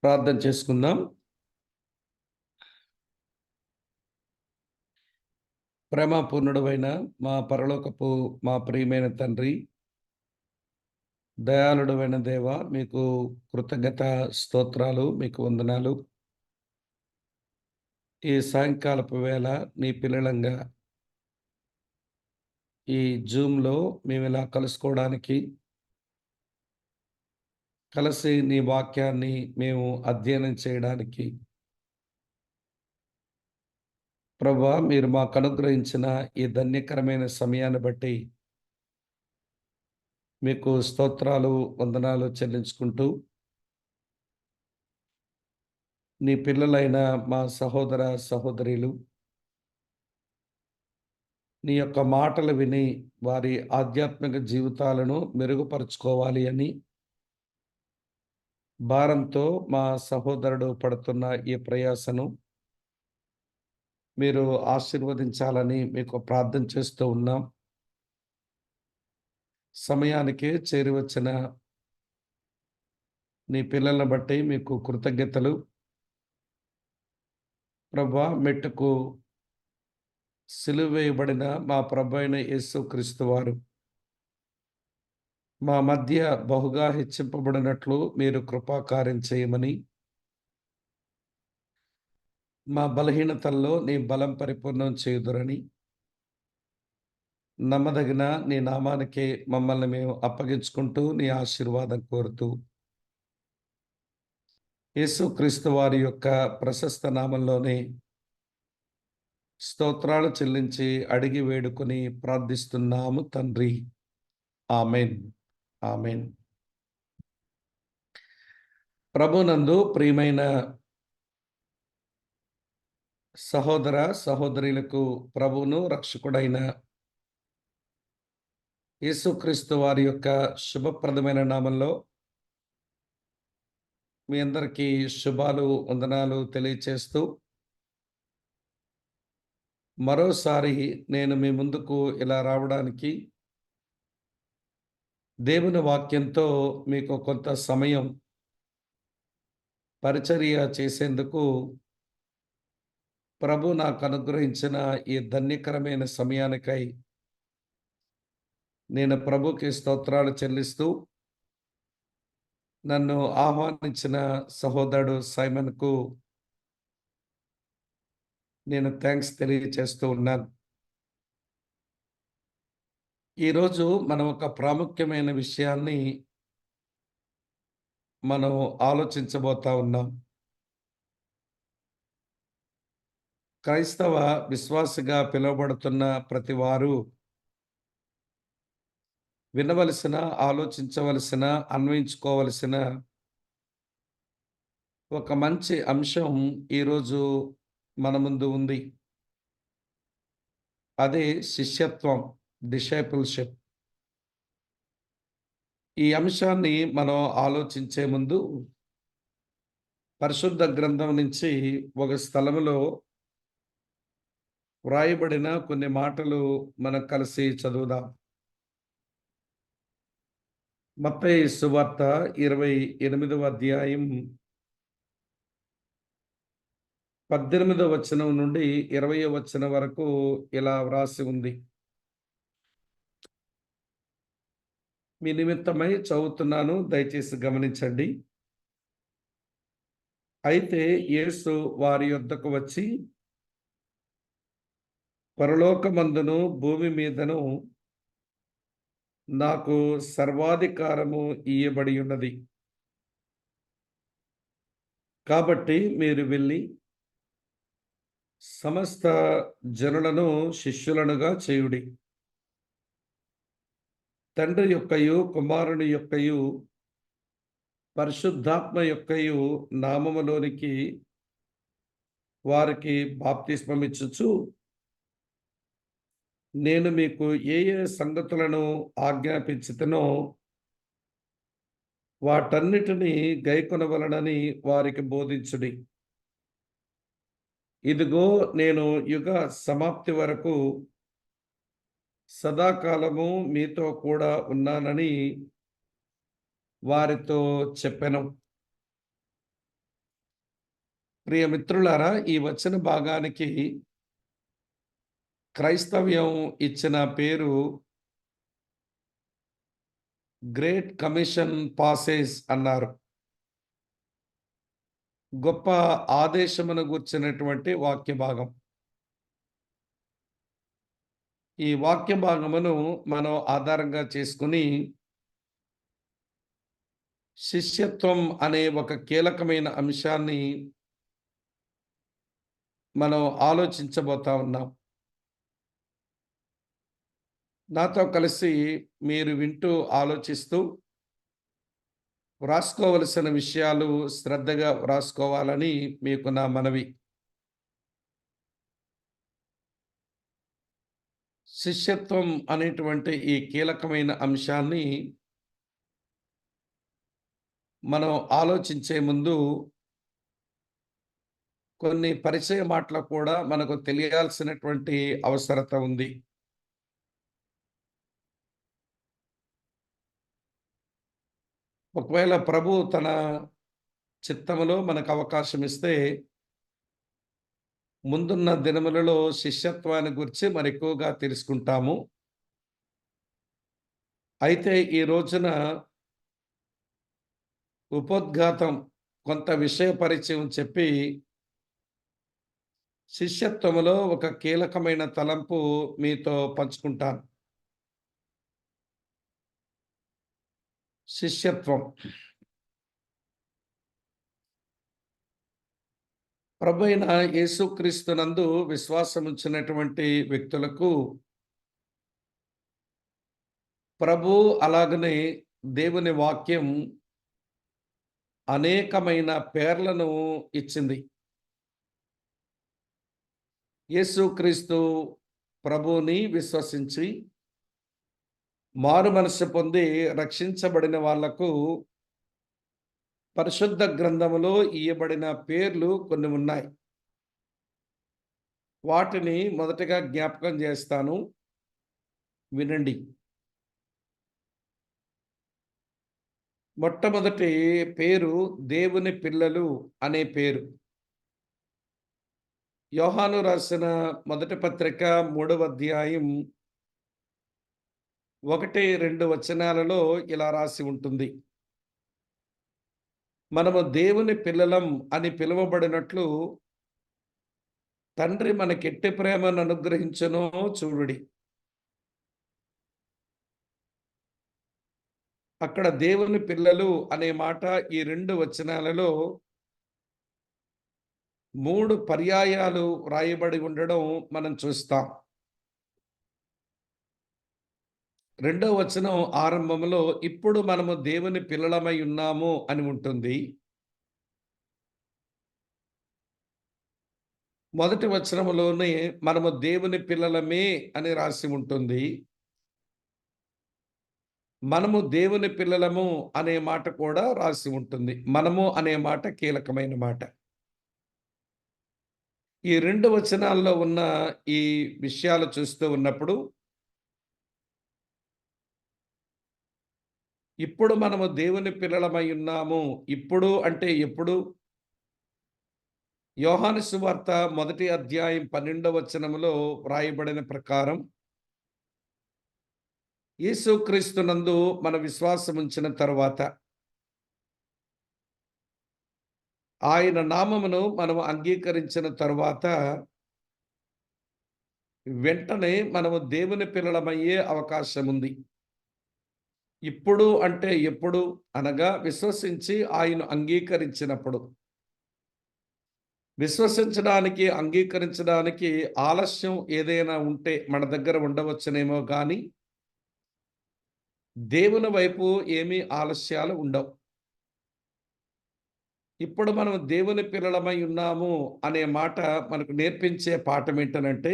ప్రార్థన చేసుకుందాం. ప్రేమపూర్ణుడవైన మా పరలోకపు మా ప్రియమైన తండ్రి, దయాళుడవైన దేవ, మీకు కృతజ్ఞత స్తోత్రాలు, మీకు వందనాలు. ఈ సాయంకాలపు వేళ నీ పిల్లలంగా ఈ జూమ్‌లో మేమిలా కలుసుకోవడానికి, కలిసి నీ వాక్యాన్ని మేము అధ్యయనం చేయడానికి ప్రభువా, మీరు మాకు అనుగ్రహించిన ఈ ధన్యకరమైన సమయాన్ని బట్టి మీకు స్తోత్రాలు, వందనాలు చెల్లించుకుంటూ, నీ పిల్లలైన మా సహోదర సహోదరీలు నీ యొక్క మాటలు విని వారి ఆధ్యాత్మిక జీవితాలను మెరుగుపరుచుకోవాలి అని భారంతో మా సహోదరుడు పడుతున్న ఈ ప్రయాసను మీరు ఆశీర్వదించాలని మీకు ప్రార్థన చేస్తూ ఉన్నాం. సమయానికి చేరివచ్చిన నీ పిల్లలను బట్టి మీకు కృతజ్ఞతలు. ప్రభువా, మెట్టుకు సిలువ వేయబడిన మా ప్రభైన యేసుక్రీస్తు వారు మా మధ్య బహుగా హెచ్చింపబడినట్లు మీరు కృపాకార్యం చేయమని, మా బలహీనతల్లో నీ బలం పరిపూర్ణం చేయుదురని, నమ్మదగిన నీ నామానికే మమ్మల్ని మేము అప్పగించుకుంటూ నీ ఆశీర్వాదం కోరుతూ, యేసుక్రీస్తు వారి యొక్క ప్రశస్త నామంలోనే స్తోత్రాలు చెల్లించి అడిగి వేడుకొని ప్రార్థిస్తున్నాము తండ్రి. ఆమెన్. ఆమెన్. ప్రభునందు ప్రియమైన సహోదర సహోదరులకు ప్రభువును రక్షకుడైన యేసుక్రీస్తు వారి యొక్క శుభప్రదమైన నామంలో మీ అందరికీ శుభాలు, వందనాలు తెలియచేస్తూ, మరోసారి నేను మీ ముందుకు ఇలా రావడానికి, దేవుని వాక్యంతో మీకు కొంత సమయం పరిచర్య చేసేందుకు ప్రభు నాకు అనుగ్రహించిన ఈ ధన్యకరమైన సమయానికై నేను ప్రభుకి స్తోత్రాలు చెల్లిస్తూ, నన్ను ఆహ్వానించిన సహోదరుడు సైమన్‌కు నేను థాంక్స్ తెలియచేస్తూ ఉన్నాను. ఈరోజు మనం ఒక ప్రాముఖ్యమైన విషయాన్ని మనం ఆలోచించబోతా ఉన్నాం. క్రైస్తవ విశ్వాసిగా పిలువబడుతున్న ప్రతి వారు వినవలసిన, ఆలోచించవలసిన, అన్వయించుకోవలసిన ఒక మంచి అంశం ఈరోజు మన ముందు ఉంది. అదే శిష్యత్వం, డిసైపుల్‌షిప్. ఈ అంశాన్ని మనం ఆలోచించే ముందు పరిశుద్ధ గ్రంథం నుంచి ఒక స్థలములో వ్రాయబడిన కొన్ని మాటలు మనం కలిసి చదువుదాం. మత్తయి సువార్త 28వ అధ్యాయం 18వ వచనం నుండి 20వ వచనం వరకు ఇలా వ్రాసి ఉంది. మీ నిమిత్తమై చదువుతున్నాను, దయచేసి గమనించండి. అయితే యేసు వారి యొద్దకు వచ్చి, పరలోకమందును భూమి మీదను నాకు సర్వాధికారము ఇయ్యబడి ఉన్నది. కాబట్టి మీరు వెళ్ళి సమస్త జనులను శిష్యులనుగా చేయుడి. తండ్రి యొక్కయు, కుమారుని యొక్కయు, పరిశుద్ధాత్మ యొక్కయు నామములోనికి వారికి బాప్తిస్మమిచ్చుచు, నేను మీకు ఏ ఏ సంగతులను ఆజ్ఞాపించితినో వాటన్నిటినీ గైకొనవలెనని వారికి బోధించుడి. ఇదిగో, నేను యుగ సమాప్తి వరకు సదాకాలము మీతో కూడా ఉన్నానని వారితో చెప్పెను. ప్రియ మిత్రులారా, ఈ వచన భాగానికి క్రైస్తవ్యం ఇచ్చిన పేరు గ్రేట్ కమిషన్ పాసేజ్ అన్నారు. గొప్ప ఆదేశమును గూర్చినటువంటి వాక్య భాగం. ఈ వాక్య భాగమును మనం ఆధారంగా చేసుకొని శిష్యత్వం అనే ఒక కీలకమైన అంశాన్ని మనం ఆలోచించబోతా ఉన్నాం. నాతో కలిసి మీరు వింటూ ఆలోచిస్తూ వ్రాసుకోవలసిన విషయాలు శ్రద్ధగా వ్రాసుకోవాలని మీకు నా మనవి. శిష్యత్వం అనేటువంటి ఈ కీలకమైన అంశాన్ని మనం ఆలోచించే ముందు కొన్ని పరిచయ మాటలు కూడా మనకు తెలియాల్సినటువంటి అవసరత ఉంది. ఒకవేళ ప్రభు తన చిత్తములో మనకు అవకాశం ఇస్తే ముందున్న దినములలో శిష్యత్వాన్ని గురించి మరెక్కువగా తెలుసుకుంటాము. అయితే ఈ రోజున ఉపోద్ఘాతం కొంత విషయ పరిచయం చెప్పి శిష్యత్వములో ఒక కీలకమైన తలంపు మీతో పంచుకుంటాను. శిష్యత్వం. ప్రభువైన యేసుక్రీస్తునందు విశ్వాసముంచినటువంటి వ్యక్తులకు ప్రభు అలాగనే దేవుని వాక్యం అనేకమైన పేర్లను ఇచ్చింది. యేసుక్రీస్తు ప్రభువుని విశ్వసించి మారు మనసు పొంది రక్షించబడిన వాళ్లకు పరిశుద్ధ గ్రంథములో ఇయ్యబడిన పేర్లు కొన్ని ఉన్నాయి. వాటిని మొదటగా జ్ఞాపకం చేస్తాను, వినండి. మొట్టమొదటి పేరు దేవుని పిల్లలు అనే పేరు. యోహాను రాసిన మొదటి పత్రిక 3వ అధ్యాయం 1-2 వచనాలలో ఇలా రాసి ఉంటుంది. మనము దేవుని పిల్లలం అని పిలువబడినట్లు తండ్రి మనకెట్టి ప్రేమను అనుగ్రహించునో చూడుడి. అక్కడ దేవుని పిల్లలు అనే మాట ఈ 2 వచనాలలో 3 పర్యాయాలు రాయబడి ఉండడం మనం చూస్తాం. 2వ వచనం ఆరంభంలో ఇప్పుడు మనము దేవుని పిల్లలమై ఉన్నాము అని ఉంటుంది. మొదటి వచనములోనే మనము దేవుని పిల్లలమే అని రాసి ఉంటుంది. మనము దేవుని పిల్లలము అనే మాట కూడా రాసి ఉంటుంది. మనము అనే మాట కీలకమైన మాట. ఈ 2 వచనాల్లో ఉన్న ఈ విషయాలు చూస్తూ ఉన్నప్పుడు ఇప్పుడు మనము దేవుని పిల్లలమై ఉన్నాము. ఇప్పుడు అంటే ఎప్పుడు? యోహాను సువార్త మొదటి అధ్యాయం 12వ వచనములో వ్రాయబడిన ప్రకారం యేసుక్రీస్తునందు మన విశ్వాసం ఉంచిన తరువాత ఆయన నామమును మనం అంగీకరించిన తరువాత వెంటనే మనము దేవుని పిల్లలమయ్యే అవకాశం ఉంది. ఇప్పుడు అంటే ఎప్పుడు అనగా విశ్వసించి ఆయన అంగీకరించినప్పుడు. విశ్వసించడానికి అంగీకరించడానికి ఆలస్యం ఏదైనా ఉంటే మన దగ్గర ఉండవచ్చునేమో కానీ దేవుని వైపు ఏమీ ఆలస్యాలు ఉండవు. ఇప్పుడు మనం దేవుని పిల్లలమై ఉన్నాము అనే మాట మనకు నేర్పించే పాఠం ఏంటనంటే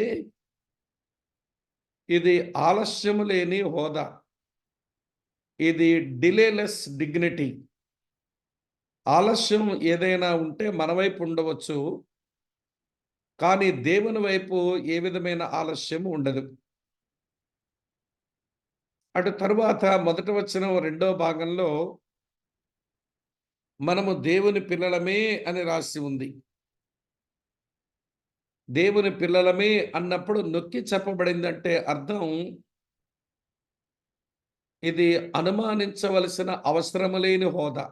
ఇది ఆలస్యము లేని హోదా. ఇది డిలేలెస్ డిగ్నిటీ. ఆలస్యం ఏదైనా ఉంటే మన వైపు ఉండవచ్చు, కానీ దేవుని వైపు ఏ విధమైన ఆలస్యం ఉండదు. అటు తరువాత మొదటి వచనం 2వ భాగంలో మనము దేవుని పిల్లలమే అని రాసి ఉంది. దేవుని పిల్లలమే అన్నప్పుడు నొక్కి చెప్పబడిందంటే అర్థం ఇది అనుమానించవలసిన అవసరము లేని హోదా.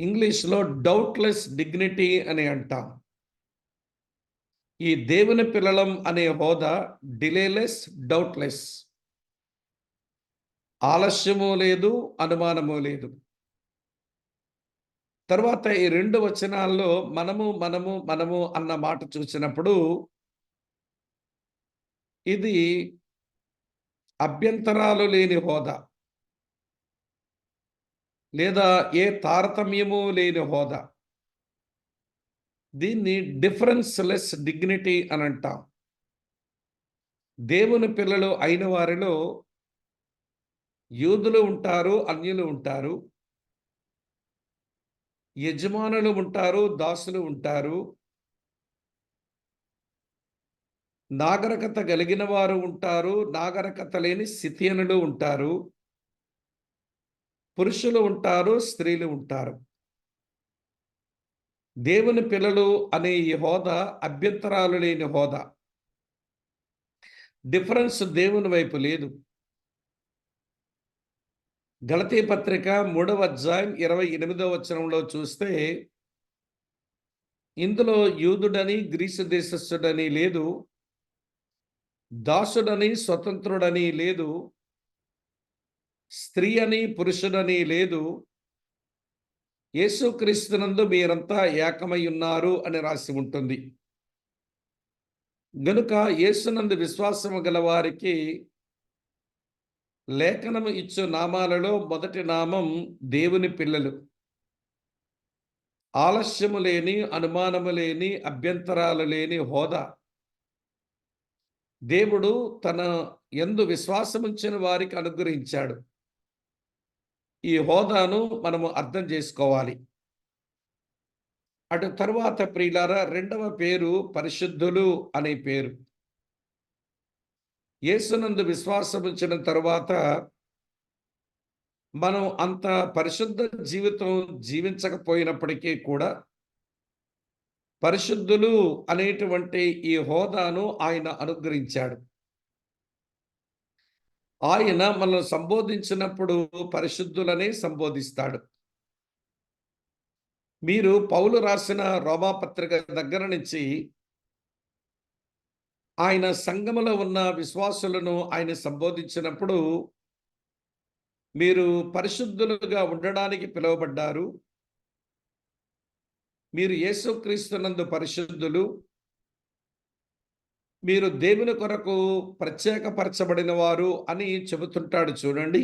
ఇంగ్లీష్‌లో డౌట్‌లెస్ డిగ్నిటీ అని అంటాం. ఈ దేవుని పిల్లలం అనే హోదా డిలేలెస్, డౌట్‌లెస్. ఆలస్యము లేదు, అనుమానము లేదు. తర్వాత ఈ 2 వచనాల్లో మనము అన్న మాట చూసినప్పుడు ఇది అభ్యంతరాలు లేని హోదా. లేదా ఏ తారతమ్యము లేని హోదా. దీన్ని డిఫరెన్స్‌లెస్ డిగ్నిటీ అనంటాం. దేవుని పిల్లలు అయిన వారిలో యూదులు ఉంటారు, అన్యులు ఉంటారు. యజమానులు ఉంటారు, దాసులు ఉంటారు. నాగరికత కలిగిన వారు ఉంటారు, నాగరికత లేని సిథియనులు ఉంటారు. పురుషులు ఉంటారు, స్త్రీలు ఉంటారు. దేవుని పిల్లలు అనే ఈ హోదా అభ్యంతరాలు లేని హోదా. డిఫరెన్స్ దేవుని వైపు లేదు. గలతీ పత్రిక 3వ అధ్యాయం 28వ వచనంలో చూస్తే ఇందులో యూదుడని, గ్రీసు దేశస్థుడని లేదు. దాసుడని, స్వతంత్రుడని లేదు. స్త్రీ అని, పురుషుడని లేదు. యేసుక్రీస్తునందు మీరంతా ఏకమై ఉన్నారు అని రాసి ఉంటుంది. గనుక యేసునందు విశ్వాసము గల వారికి లేఖనము ఇచ్చు నామాలలో మొదటి నామం దేవుని పిల్లలు. ఆలస్యము లేని, అనుమానము లేని, అభ్యంతరాలు లేని హోదా. దేవుడు తన యందు విశ్వాసముంచిన వారికి అనుగ్రహించాడు. ఈ హోదాను మనము అర్థం చేసుకోవాలి. అటు తరువాత ప్రియులారా రెండవ పేరు పరిశుద్ధులు అనే పేరు. యేసునందు విశ్వాసముంచిన తరువాత మనం అంత పరిశుద్ధ జీవితం జీవించకపోయినప్పటికీ కూడా పరిశుద్ధులు అనేటువంటి ఈ హోదాను ఆయన అనుగ్రహించాడు. ఆయన మనల్ని సంబోధించినప్పుడు పరిశుద్ధులనే సంబోధిస్తాడు. మీరు పౌలు రాసిన రోమాపత్రిక దగ్గర నుంచి ఆయన సంఘములో ఉన్న విశ్వాసులను ఆయన సంబోధించినప్పుడు మీరు పరిశుద్ధులుగా ఉండడానికి పిలువబడ్డారు. మీరు యేసుక్రీస్తునందు పరిశుద్ధులు. మీరు దేవుని కొరకు ప్రత్యేకపరచబడిన వారు అని చెబుతుంటాడు చూడండి.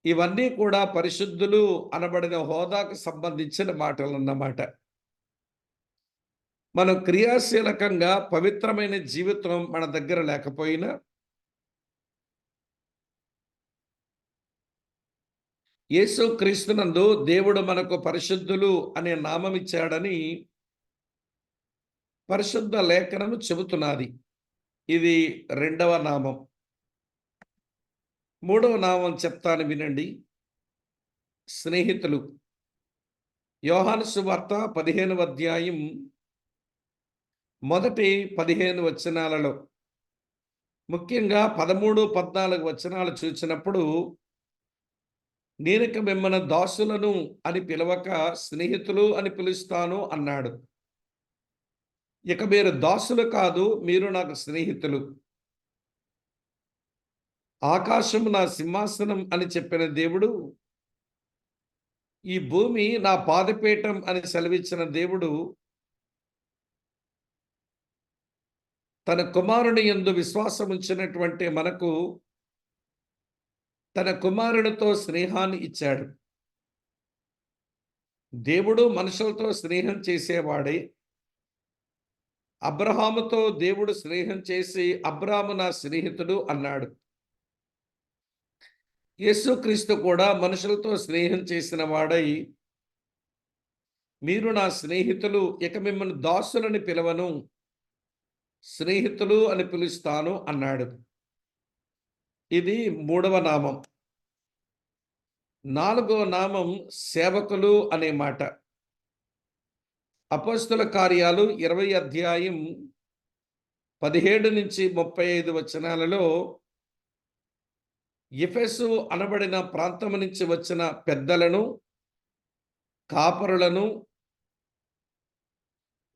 ఇవన్నీ కూడా పరిశుద్ధులు అనబడిన హోదాకు సంబంధించిన మాటలన్నమాట. మనం క్రియాశీలకంగా పవిత్రమైన జీవితం మన దగ్గర లేకపోయినా యేసుక్రీస్తునందు దేవుడు మనకు పరిశుద్ధులు అనే నామం ఇచ్చాడని పరిశుద్ధ లేఖనము చెబుతున్నది. ఇది రెండవ నామం. మూడవ నామం చెప్తాను వినండి. స్నేహితులు. యోహాను సువార్త 15వ అధ్యాయం మొదటి 15 వచనాలలో ముఖ్యంగా 13, 14 వచనాలు చూసినప్పుడు నేనిక మిమ్మల్ని దాసులను అని పిలవక స్నేహితులు అని పిలుస్తాను అన్నాడు. ఇక మీరు దాసులు కాదు, మీరు నాకు స్నేహితులు. ఆకాశం నా సింహాసనం అని చెప్పిన దేవుడు, ఈ భూమి నా పాదపీఠం అని సెలవిచ్చిన దేవుడు, తన కుమారుని యందు విశ్వాసముంచినటువంటి మనకు తన కుమారునితో స్నేహాన్ని ఇచ్చాడు. దేవుడు మనుషులతో స్నేహం చేసేవాడే. అబ్రహాముతో దేవుడు స్నేహం చేసి అబ్రాము నా స్నేహితుడు అన్నాడు. యేసుక్రీస్తు కూడా మనుషులతో స్నేహం చేసిన వాడై మీరు నా స్నేహితులు, ఇక మిమ్మల్ని దాసులని పిలవను, స్నేహితులు అని పిలుస్తాను అన్నాడు. ఇది మూడవ నామం. నాలుగో నామం సేవకులు అనే మాట. అపోస్తల కార్యాలు 20 అధ్యాయం 17-35 వచనాలలో ఎఫెసు అనబడిన ప్రాంతం నుంచి వచ్చిన పెద్దలను, కాపరులను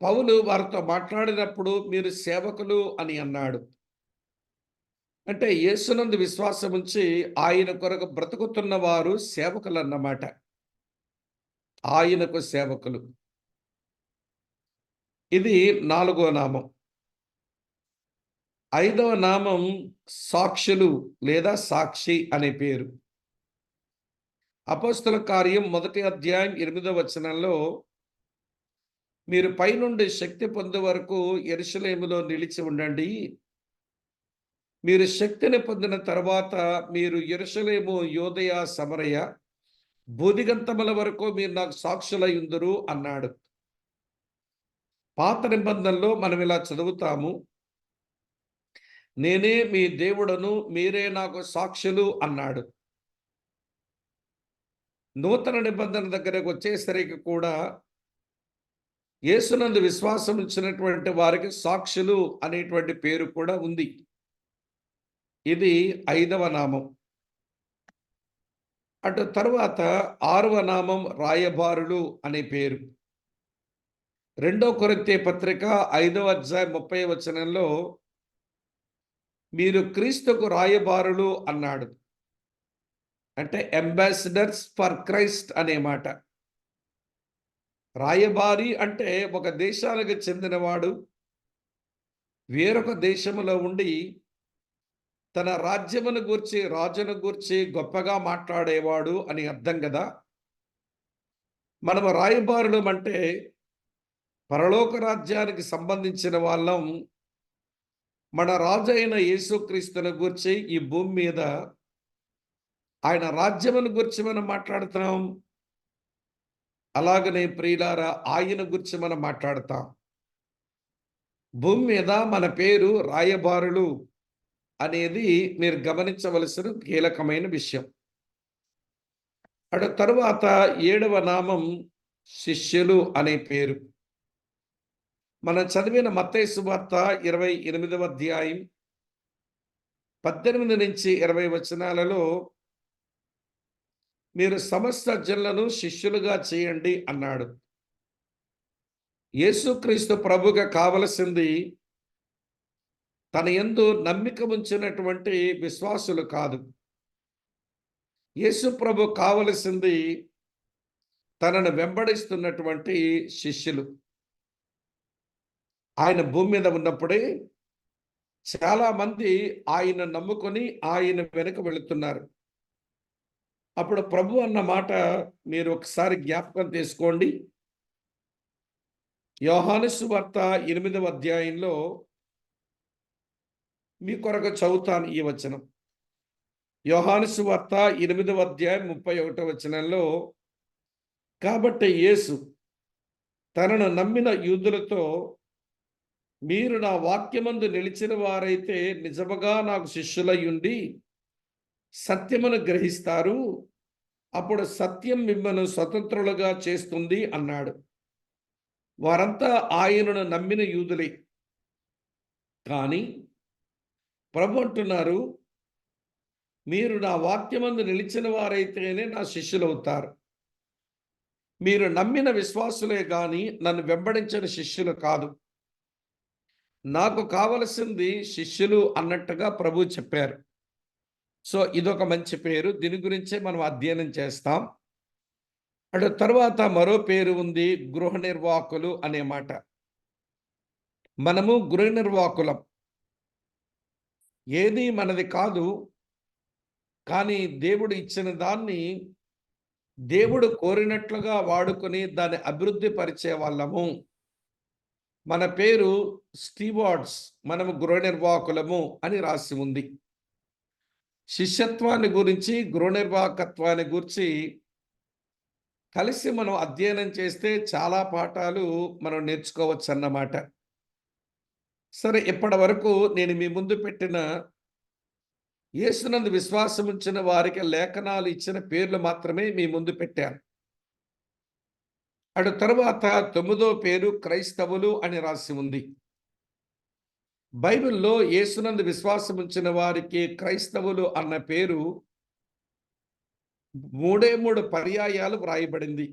పౌలు వారితో మాట్లాడినప్పుడు మీరు సేవకులు అని అన్నాడు. అంటే యేసునందు విశ్వాసముంచి ఆయన కొరకు బ్రతుకుతున్న వారు సేవకులన్నమాట. ఆయనకు సేవకులు. ఇది 4వ నామం. 5వ నామం సాక్షులు లేదా సాక్షి అనే పేరు. అపోస్తల కార్యం 1వ అధ్యాయం 8వ వచనంలో మీరు పైనుండి శక్తి పొందే వరకు యెరూషలేములో నిలిచి ఉండండి. మీరు శక్తిని పొందిన తర్వాత మీరు యెరూషలేము, యూదయ, సమరయ, భూదిగంతముల వరకు మీరు నాకు సాక్షులయ్యుందురు అన్నాడు. పాత నిబంధనలో మనం ఇలా చదువుతాము, నేనే మీ దేవుడను మీరే నాకు సాక్షులు అన్నాడు. నూతన నిబంధన దగ్గరకు వచ్చేసరికి కూడా యేసునందు విశ్వాసం ఉంచినటువంటి వారికి సాక్షులు అనేటువంటి పేరు కూడా ఉంది. ఇది 5వ నామం. అటు తరువాత 6వ నామం రాయబారులు అనే పేరు. 2 కొరింథీ పత్రిక 5వ అధ్యాయం 30వ వచనంలో మీరు క్రీస్తుకు రాయబారులు అన్నాడు. అంటే అంబాసిడర్స్ ఫర్ క్రైస్ట్ అనే మాట. రాయబారి అంటే ఒక దేశానికి చెందినవాడు వేరొక దేశములో ఉండి తన రాజ్యమును గూర్చి, రాజును గూర్చి గొప్పగా మాట్లాడేవాడు అని అర్థం కదా. మనము రాయబారులం అంటే పరలోక రాజ్యానికి సంబంధించిన వాళ్ళం. మన రాజు అయిన యేసుక్రీస్తును గూర్చి ఈ భూమి మీద ఆయన రాజ్యమును గురించి మనం మాట్లాడుతున్నాం. అలాగనే ప్రియులారా ఆయన గురించి మనం మాట్లాడతాం. భూమి మీద మన పేరు రాయబారులు అనేది మీరు గమనించవలసిన కీలకమైన విషయం. అటు తరువాత 7వ నామం శిష్యులు అనే పేరు. మనం చదివిన మత్తయి సువార్త 28వ అధ్యాయం 18-20 వచనాలలో మీరు సమస్త జనులను శిష్యులుగా చేయండి అన్నాడు. యేసుక్రీస్తు ప్రభువుగా కావలసింది తన యందు నమ్మిక ఉంచినటువంటి విశ్వాసులు కాదు. యేసు ప్రభు కావలసింది తనను వెంబడిస్తున్నటువంటి శిష్యులు. ఆయన భూమి మీద ఉన్నప్పుడే చాలా మంది ఆయన నమ్ముకొని ఆయన వెనుక వెళుతున్నారు. అప్పుడు ప్రభు అన్న మాట మీరు ఒకసారి జ్ఞాపకం చేసుకోండి. యోహాను సువార్త 8వ అధ్యాయంలో మీ కొరకు చదువుతాను ఈ వచనం. యోహాను సువార్త 8వ అధ్యాయం 31వ వచనంలో, కాబట్టి యేసు తనను నమ్మిన యూదులతో మీరు నా వాక్యమందు నిలిచిన వారైతే నిజముగా నాకు శిష్యులయ్యుండి సత్యమును గ్రహిస్తారు, అప్పుడు సత్యం మిమ్మల్ని స్వతంత్రులుగా చేస్తుంది అన్నాడు. వారంతా ఆయనను నమ్మిన యూదులే. కానీ ప్రభు అంటున్నారు, మీరు నా వాక్యమందు నిలిచిన వారైతేనే నా శిష్యులవుతారు. మీరు నమ్మిన విశ్వాసులే గాని నన్ను వెంబడించిన శిష్యులు కాదు. నాకు కావలసింది శిష్యులు అన్నట్టుగా ప్రభు చెప్పారు. సో ఇదొక మంచి పేరు. దీని గురించే మనం అధ్యయనం చేస్తాం. అటు తర్వాత మరో పేరు ఉంది, గృహ నిర్వాహకులు అనే మాట. మనము గృహ నిర్వాహకులం. ఏది మనది కాదు, కానీ దేవుడు ఇచ్చిన దాన్ని దేవుడు కోరినట్లుగా వాడుకొని దాన్ని అభివృద్ధి పరిచే వాళ్ళము. మన పేరు స్టీవార్డ్స్, మనము గృహ నిర్వాహకులము అని రాసి ఉంది. శిష్యత్వాన్ని గురించి, గృహ నిర్వాహకత్వాన్ని గురించి కలిసి మనం అధ్యయనం చేస్తే చాలా పాఠాలు మనం నేర్చుకోవచ్చు అన్నమాట. సరే, ఇప్పటి వరకు నేను మీ ముందు పెట్టిన యేసునందు విశ్వాసం ఉంచిన వారికి లేఖనాలు ఇచ్చిన పేర్లు మాత్రమే మీ ముందు పెట్టాను. అటు తరువాత 9వ పేరు క్రైస్తవులు అని రాసి ఉంది. బైబిల్‌లో యేసునందు విశ్వాసం ఉంచిన వారికి క్రైస్తవులు అన్న పేరు మూడే 3 పర్యాయాలు వ్రాయబడింది.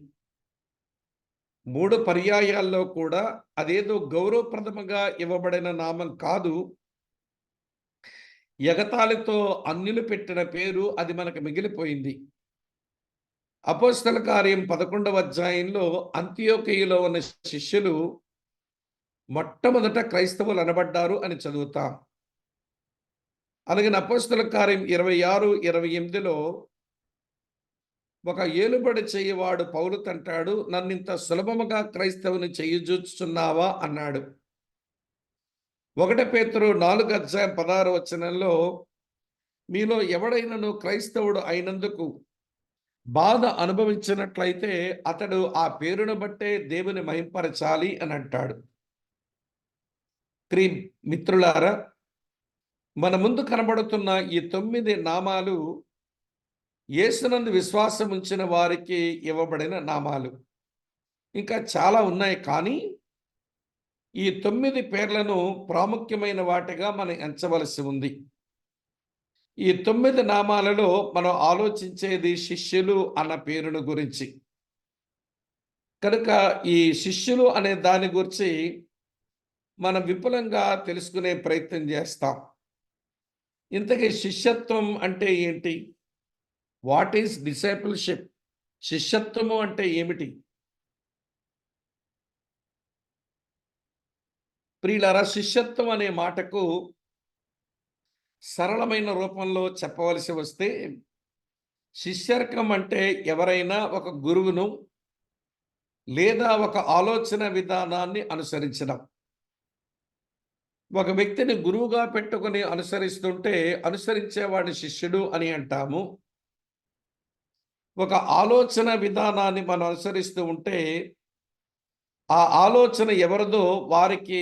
3 పర్యాయాల్లో కూడా అదేదో గౌరవప్రదముగా ఇవ్వబడిన నామం కాదు. ఎగతాళితో అన్యులు పెట్టిన పేరు అది మనకు మిగిలిపోయింది. అపోస్తల కార్యం 11వ అధ్యాయంలో అంతియోకయలో ఉన్న శిష్యులు మొట్టమొదట క్రైస్తవులు అనబడ్డారు అని చదువుతాం. అలాగే అపోస్తల కార్యం 26, 28లో ఒక ఏలుబడి చేయవాడు పౌలుతంటాడు, నన్నింత సులభముగా క్రైస్తవుని చెయ్యజూచుచున్నావా అన్నాడు. 1 పేతురు 4 అధ్యాయం 16 వచనంలో మీలో ఎవడైనను క్రైస్తవుడు అయినందుకు బాధ అనుభవించినట్లయితే అతడు ఆ పేరును బట్టే దేవుని మహింపరచాలి అని అంటాడు. మిత్రులారా, మన ముందు కనబడుతున్న ఈ 9 నామాలు యేసునందు విశ్వాసం ఉంచిన వారికి ఇవ్వబడిన నామాలు. ఇంకా చాలా ఉన్నాయి, కానీ ఈ 9 పేర్లను ప్రాముఖ్యమైన వాటిగా మనం ఎంచవలసి ఉంది. ఈ 9 నామాలలో మనం ఆలోచించేది శిష్యులు అన్న పేరును గురించి. కనుక ఈ శిష్యులు అనే దాని గురించి మనం విపులంగా తెలుసుకునే ప్రయత్నం చేస్తాం. ఇంతకీ శిష్యత్వం అంటే ఏంటి? What is discipleship? శిష్యత్వము అంటే ఏమిటి? ప్రియులారా, శిష్యత్వం అనే మాటకు సరళమైన రూపంలో చెప్పవలసి వస్తే, శిష్యర్కం అంటే ఎవరైనా ఒక గురువును లేదా ఒక ఆలోచన విధానాన్ని అనుసరించడం. ఒక వ్యక్తిని గురువుగా పెట్టుకొని అనుసరిస్తుంటే అనుసరించేవాడి శిష్యుడు అని అంటాము. ఒక ఆలోచన విధానాన్ని మనం అనుసరిస్తూ ఉంటే ఆ ఆలోచన ఎవరిదో వారికి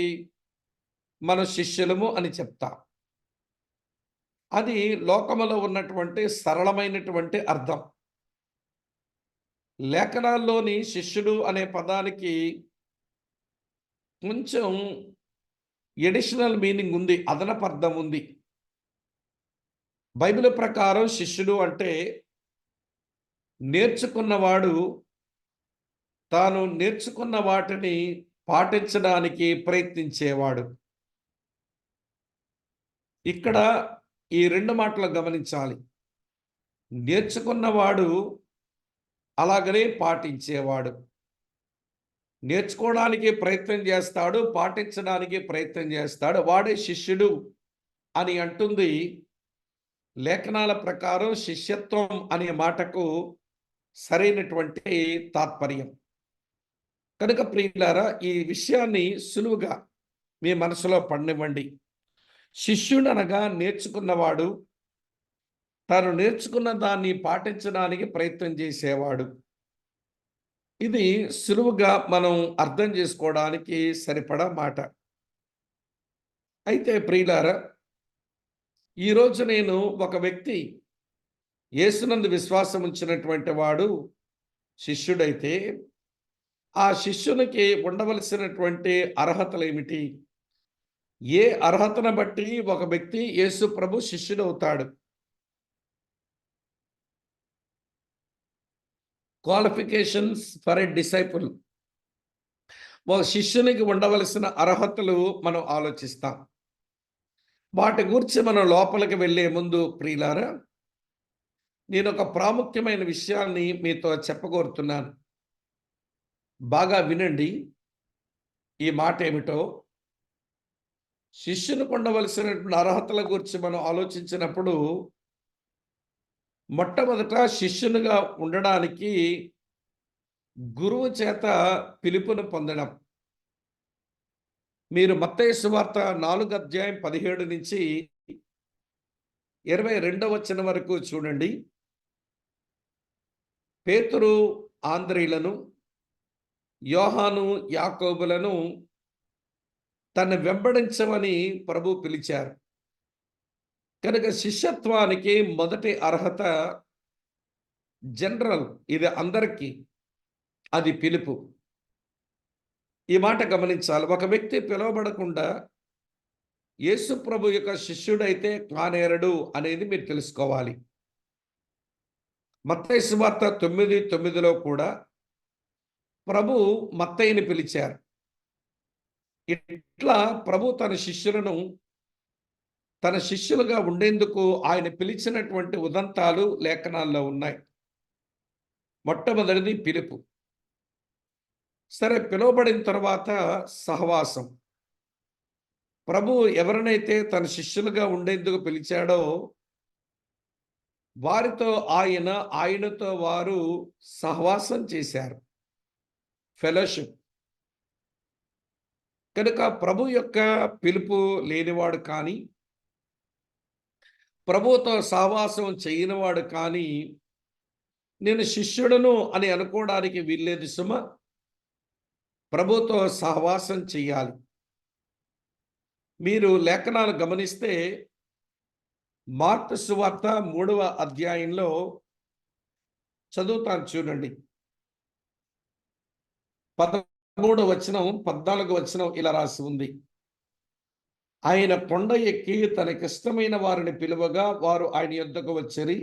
మన శిష్యులము అని చెప్తాం. అది లోకములో ఉన్నటువంటి సరళమైనటువంటి అర్థం. లేఖనాల్లోని శిష్యుడు అనే పదానికి కొంచెం ఎడిషనల్ మీనింగ్ ఉంది, అదనపు అర్థం ఉంది. బైబిల్ ప్రకారం శిష్యుడు అంటే నేర్చుకున్నవాడు తాను నేర్చుకున్న వాటిని పాటించడానికి ప్రయత్నించేవాడు. ఇక్కడ ఈ 2 మాటలు గమనించాలి. నేర్చుకున్నవాడు అలాగనే పాటించేవాడు. నేర్చుకోవడానికి ప్రయత్నం చేస్తాడు, పాటించడానికి ప్రయత్నం చేస్తాడు. వాడే శిష్యుడు అని అంటుంది లేఖనాల ప్రకారం శిష్యత్వం అనే మాటకు సరైనటువంటి తాత్పర్యం. కనుక ప్రియులారా, ఈ విషయాన్ని సులువుగా మీ మనసులో పడనివ్వండి. శిష్యుడు అనగా నేర్చుకున్నవాడు, తాను నేర్చుకున్న దాన్ని పాటించడానికి ప్రయత్నం చేసేవాడు. ఇది సులువుగా మనం అర్థం చేసుకోవడానికి సరిపడా మాట. అయితే ప్రియులారా, ఈరోజు నేను ఒక వ్యక్తి యేసునందు విశ్వాసం ఉంచినటువంటి వాడు శిష్యుడైతే ఆ శిష్యునికి ఉండవలసినటువంటి అర్హతలు ఏమిటి? ఏ అర్హతను బట్టి ఒక వ్యక్తి యేసు ప్రభు శిష్యుడవుతాడు? Qualifications for a disciple. ఒక శిష్యునికి ఉండవలసిన అర్హతలు మనం ఆలోచిస్తాం. వాటి గురించి మనం లోపలికి వెళ్ళే ముందు ప్రియులారా, నేను ఒక ప్రాముఖ్యమైన విషయాన్ని మీతో చెప్పగోరుతున్నాను. బాగా వినండి. ఈ మాట ఏమిటో, శిష్యునికి ఉండవలసినటువంటి అర్హతల గురించి మనం ఆలోచించినప్పుడు మొట్టమొదట శిష్యునిగా ఉండడానికి గురువు చేత పిలుపును పొందడం. మీరు మత్తయి సువార్త 4 అధ్యాయం 17 నుంచి 22వ వచనం వరకు చూడండి. పేతురు ఆంద్రేయులను, యోహాను యాకోబులను తను వెంబడించమని ప్రభు పిలిచారు. కనుక శిష్యత్వానికి మొదటి అర్హత జనరల్, ఇది అందరికీ, అది పిలుపు. ఈ మాట గమనించాలి. ఒక వ్యక్తి పిలువబడకుండా యేసు ప్రభు యొక్క శిష్యుడైతే కానేరడు అనేది మీరు తెలుసుకోవాలి. మత్తయి సువార్త 9:9లో కూడా ప్రభు మత్తయిని పిలిచారు. ఇట్లా ప్రభు తన శిష్యులుగా ఉండేందుకు ఆయన పిలిచినటువంటి ఉదంతాలు లేఖనాల్లో ఉన్నాయి. మొట్టమొదటిది పిలుపు. సరే, పిలువబడిన తర్వాత సహవాసం. ప్రభు ఎవరినైతే తన శిష్యులుగా ఉండేందుకు పిలిచాడో వారితో ఆయనతో వారు సహవాసం చేశారు, ఫెలోషిప్. కనుక ప్రభు యొక్క పిలుపు లేనివాడు కానీ, ప్రభువుతో సహవాసం చేయనివాడు కానీ నేను శిష్యుడను అని అనుకోవడానికి వీల్లేదు సుమ. ప్రభుతో సహవాసం చెయ్యాలి. మీరు లేఖనాలు గమనిస్తే మార్కు సువార్త 3వ అధ్యాయంలో చదువుతాను చూడండి. 13వ వచనం 14వ వచనం ఇలా రాసి ఉంది. ఆయన కొండ ఎక్కి తనకిష్టమైన వారిని పిలువగా వారు ఆయన యొద్దకు వచ్చిరి.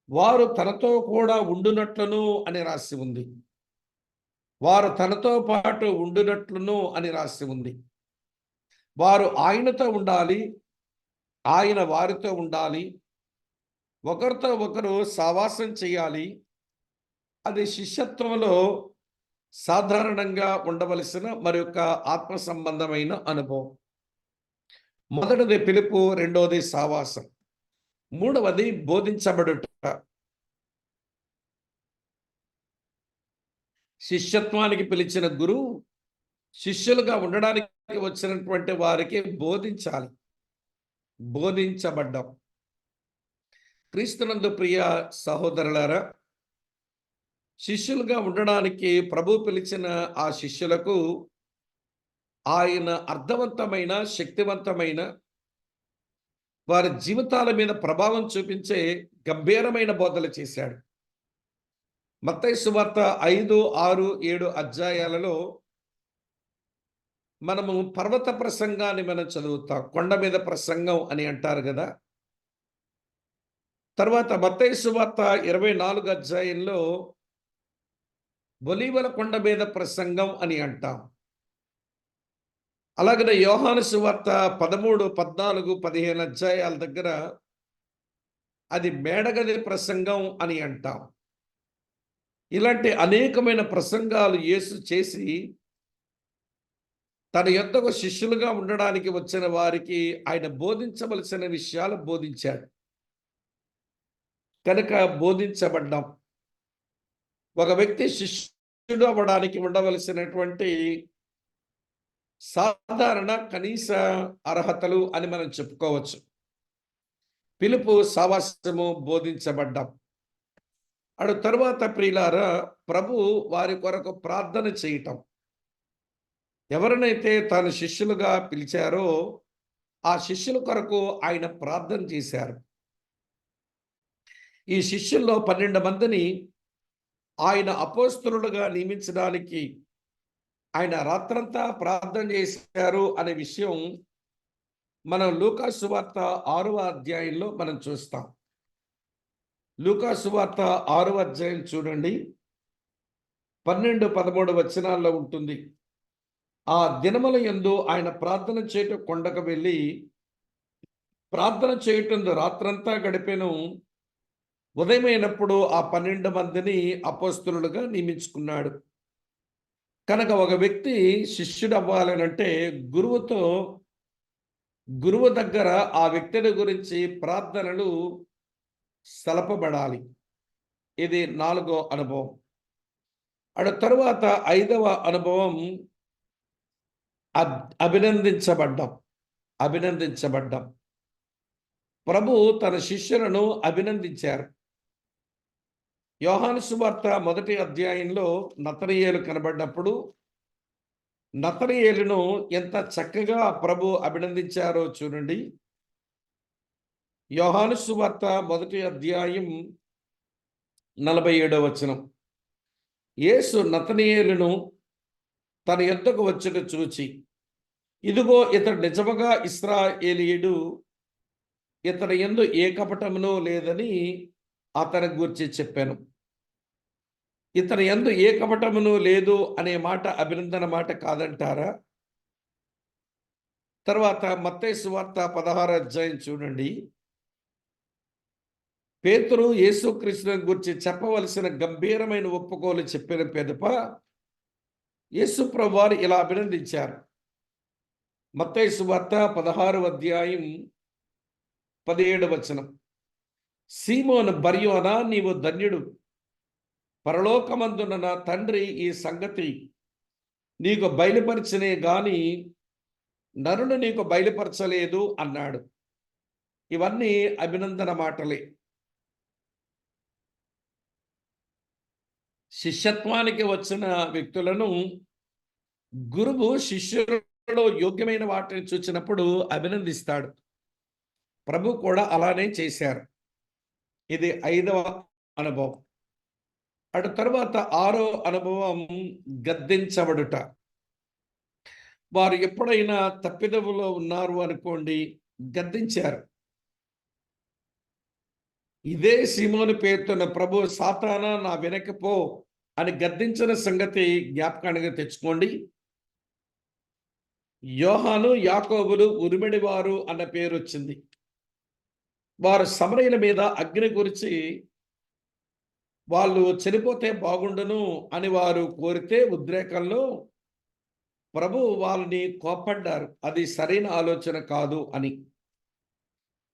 వారు తనతో కూడా ఉండునట్లును అని రాసి ఉంది. వారు తనతో పాటు ఉండునట్లును అని రాసి ఉంది. వారు ఆయనతో ఉండాలి, ఆయన వారితో ఉండాలి, ఒకరితో ఒకరు సహవాసం చేయాలి. అది శిష్యత్వంలో సాధారణంగా ఉండవలసిన మరొక ఆత్మ సంబంధమైన అనుభవం. మొదటిది పిలుపు, రెండవది సహవాసం, మూడవది బోధించబడుట. శిష్యత్వానికి పిలిచిన గురువు శిష్యులుగా ఉండడానికి వచ్చినటువంటి వారికి బోధించాలి. బోధించబడ్డం. క్రీస్తునందు ప్రియ సహోదరులారా, శిష్యులుగా ఉండడానికి ప్రభు పిలిచిన ఆ శిష్యులకు ఆయన అర్థవంతమైన, శక్తివంతమైన, వారి జీవితాల మీద ప్రభావం చూపించే గంభీరమైన బోధలు చేశాడు. మత్తయి సువార్త 5, 6, 7 అధ్యాయాలలో మనము పర్వత ప్రసంగాన్ని మనం చదువుతాం. కొండ మీద ప్రసంగం అని అంటారు కదా. తర్వాత మత్తయి సువార్త 24 అధ్యాయంలో ఒలీవల కొండ మీద ప్రసంగం అని అంటాం. అలాగనే యోహాను సువార్త 13, 14, 15 అధ్యాయాల దగ్గర అది మేడగది ప్రసంగం అని అంటాం. ఇలాంటి అనేకమైన ప్రసంగాలు యేసు చేసి తన యొద్దకు శిష్యులుగా ఉండడానికి వచ్చిన వారికి ఆయన బోధించవలసిన విషయాలు బోధించాడు. కనుక బోధించబడ్డాం. ఒక వ్యక్తి శిష్యుడు అవ్వడానికి ఉండవలసినటువంటి సాధారణ కనీస అర్హతలు అని మనం చెప్పుకోవచ్చు. పిలుపు, సహవాసము, బోధించబడ్డాం. అటు తరువాత ప్రియులారా, ప్రభు వారి కొరకు ప్రార్థన చేయటం. ఎవరినైతే తాను శిష్యులుగా పిలిచారో ఆ శిష్యుల కొరకు ఆయన ప్రార్థన చేశారు. ఈ శిష్యుల్లో 12 మందిని ఆయన అపోస్తలులుగా నియమించడానికి ఆయన రాత్రంతా ప్రార్థన చేశారు అనే విషయం మనం లూకా సువార్త 6వ అధ్యాయంలో మనం చూస్తాం. లూకా సువార్త 6వ అధ్యాయం చూడండి, 12, 13 వచనాల్లో ఉంటుంది. ఆ దినముల యందు ఆయన ప్రార్థన చేయట కొండకు వెళ్ళి ప్రార్థన చేయటం రాత్రంతా గడిపెను. ఉదయమైనప్పుడు ఆ 12 మందిని అపోస్తలులుగా నియమించుకున్నాడు. కనుక ఒక వ్యక్తి శిష్యుడు అవ్వాలనంటే గురువు దగ్గర ఆ వ్యక్తిని గురించి ప్రార్థనలు సలపబడాలి. ఇది 4వ అనుభవం. అటు తరువాత 5వ అనుభవం అభినందించబడ్డం. ప్రభు తన శిష్యులను అభినందించారు. యోహాను సువార్త 1వ అధ్యాయంలో నతనయేలు కనబడినప్పుడు నతనయేలును ఎంత చక్కగా ప్రభు అభినందించారో చూడండి. యోహాను సువార్త 1వ అధ్యాయం 47వ వచనం. యేసు నతనయేలును తన యొద్దకు వచ్చుట చూచి, ఇదిగో ఇతడు నిజముగా ఇశ్రాయేలీయుడు, ఇతని యందు ఏ కపటమును లేదని అతని గూర్చి చెప్పాను. ఇతని యందు ఏ కపటమును లేదు అనే మాట అభినందన మాట కాదంటారా? తర్వాత మత్తయి సువార్త 16 అధ్యాయం చూడండి. పేతురు యేసుక్రీస్తుని గూర్చి చెప్పవలసిన గంభీరమైన ఒప్పుకోలు చెప్పిన పిదప యేసు ప్రభువారు ఇలా అభినందించారు. మత్తయి సువార్త 16 అధ్యాయం 17 వచనం. సీమోను బర్యోనా, నీవు ధన్యుడు, పరలోకమందున నా తండ్రి ఈ సంగతి నీకు బయలుపరిచినే గాని నరుడు నీకు బయలుపరచలేదు అన్నాడు. ఇవన్నీ అభినందన మాటలే. శిష్యత్వానికి వచ్చిన వ్యక్తులను గురువు శిష్యులలో యోగ్యమైన వాటిని చూచినప్పుడు అభినందిస్తాడు. ప్రభు కూడా అలానే చేశారు. ఇది 5వ అనుభవం. అటు తరువాత 6వ అనుభవం గద్దించబడుట. వారు ఎప్పుడైనా తప్పిదములో ఉన్నారు అనుకోండి, గద్దించారు. ఇదే సీమోను పేతున్న ప్రభు సాతానా నా వెనక్కి పో అని గద్దించిన సంగతి జ్ఞాపకానికి తెచ్చుకోండి. యోహాను యాకోబులు ఉరిమిడివారు అన్న పేరు వచ్చింది. వారు సమరయుల మీద అగ్ని గురించి వాళ్ళు చనిపోతే బాగుండును అని వారు కోరితే ఉద్రేకంలో ప్రభు వాళ్ళని కోప్పడ్డారు. అది సరైన ఆలోచన కాదు అని.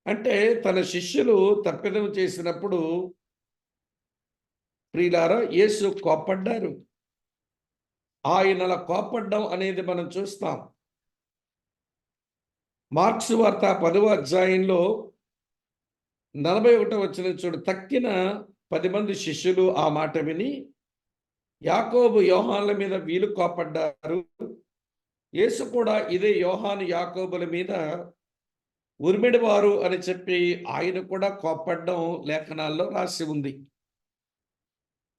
అంటే తన శిష్యులు తప్పిదం చేసినప్పుడు ప్రియులారా యేసు కోప్పడ్డారు. ఆయనలా కోప్పడ్డం అనేది మనం చూస్తాం. మార్క్సు వార్త 10వ అధ్యాయంలో 41వ వచనం చూడు. తక్కిన 10 మంది శిష్యులు ఆ మాట విని యాకోబు యోహానుల మీద వీళ్ళు కోప్పడ్డారు. యేసు కూడా ఇదే యోహాను యాకోబుల మీద ఉరిమిడివారు అని చెప్పి ఆయన కూడా కోప్పడ్డం లేఖనాల్లో రాసి ఉంది.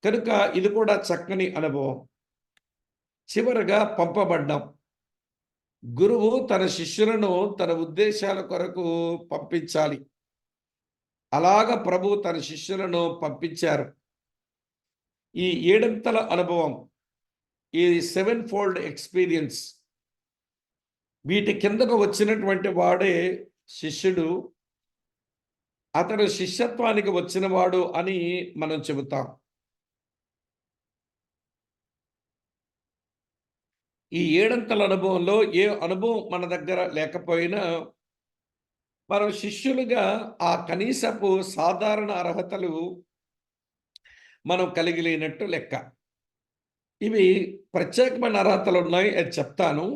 కనుక ఇది కూడా చక్కని అనుభవం. చివరగా పంపబడ్డాం. గురువు తన శిష్యులను తన ఉద్దేశాల కొరకు పంపించాలి. అలాగ ప్రభు తన శిష్యులను పంపించారు. ఈ 7 అనుభవం, ఈ 7 ఫోల్డ్ ఎక్స్పీరియన్స్, వీటి కిందకు వచ్చినటువంటి వాడే శిష్యుడు. అతడు శిష్యత్వానికి వచ్చినవాడు అని మనం చెబుతాం. ఈ 7 అనుభవంలో ఏ అనుభవం మన దగ్గర లేకపోయినా మనం శిష్యులుగా ఆ కనీసపు సాధారణ అర్హతలు మనం కలిగి లేనట్టు లెక్క. ఇవి ప్రత్యేకమైన అర్హతలు ఉన్నాయి, అది చెప్తాను.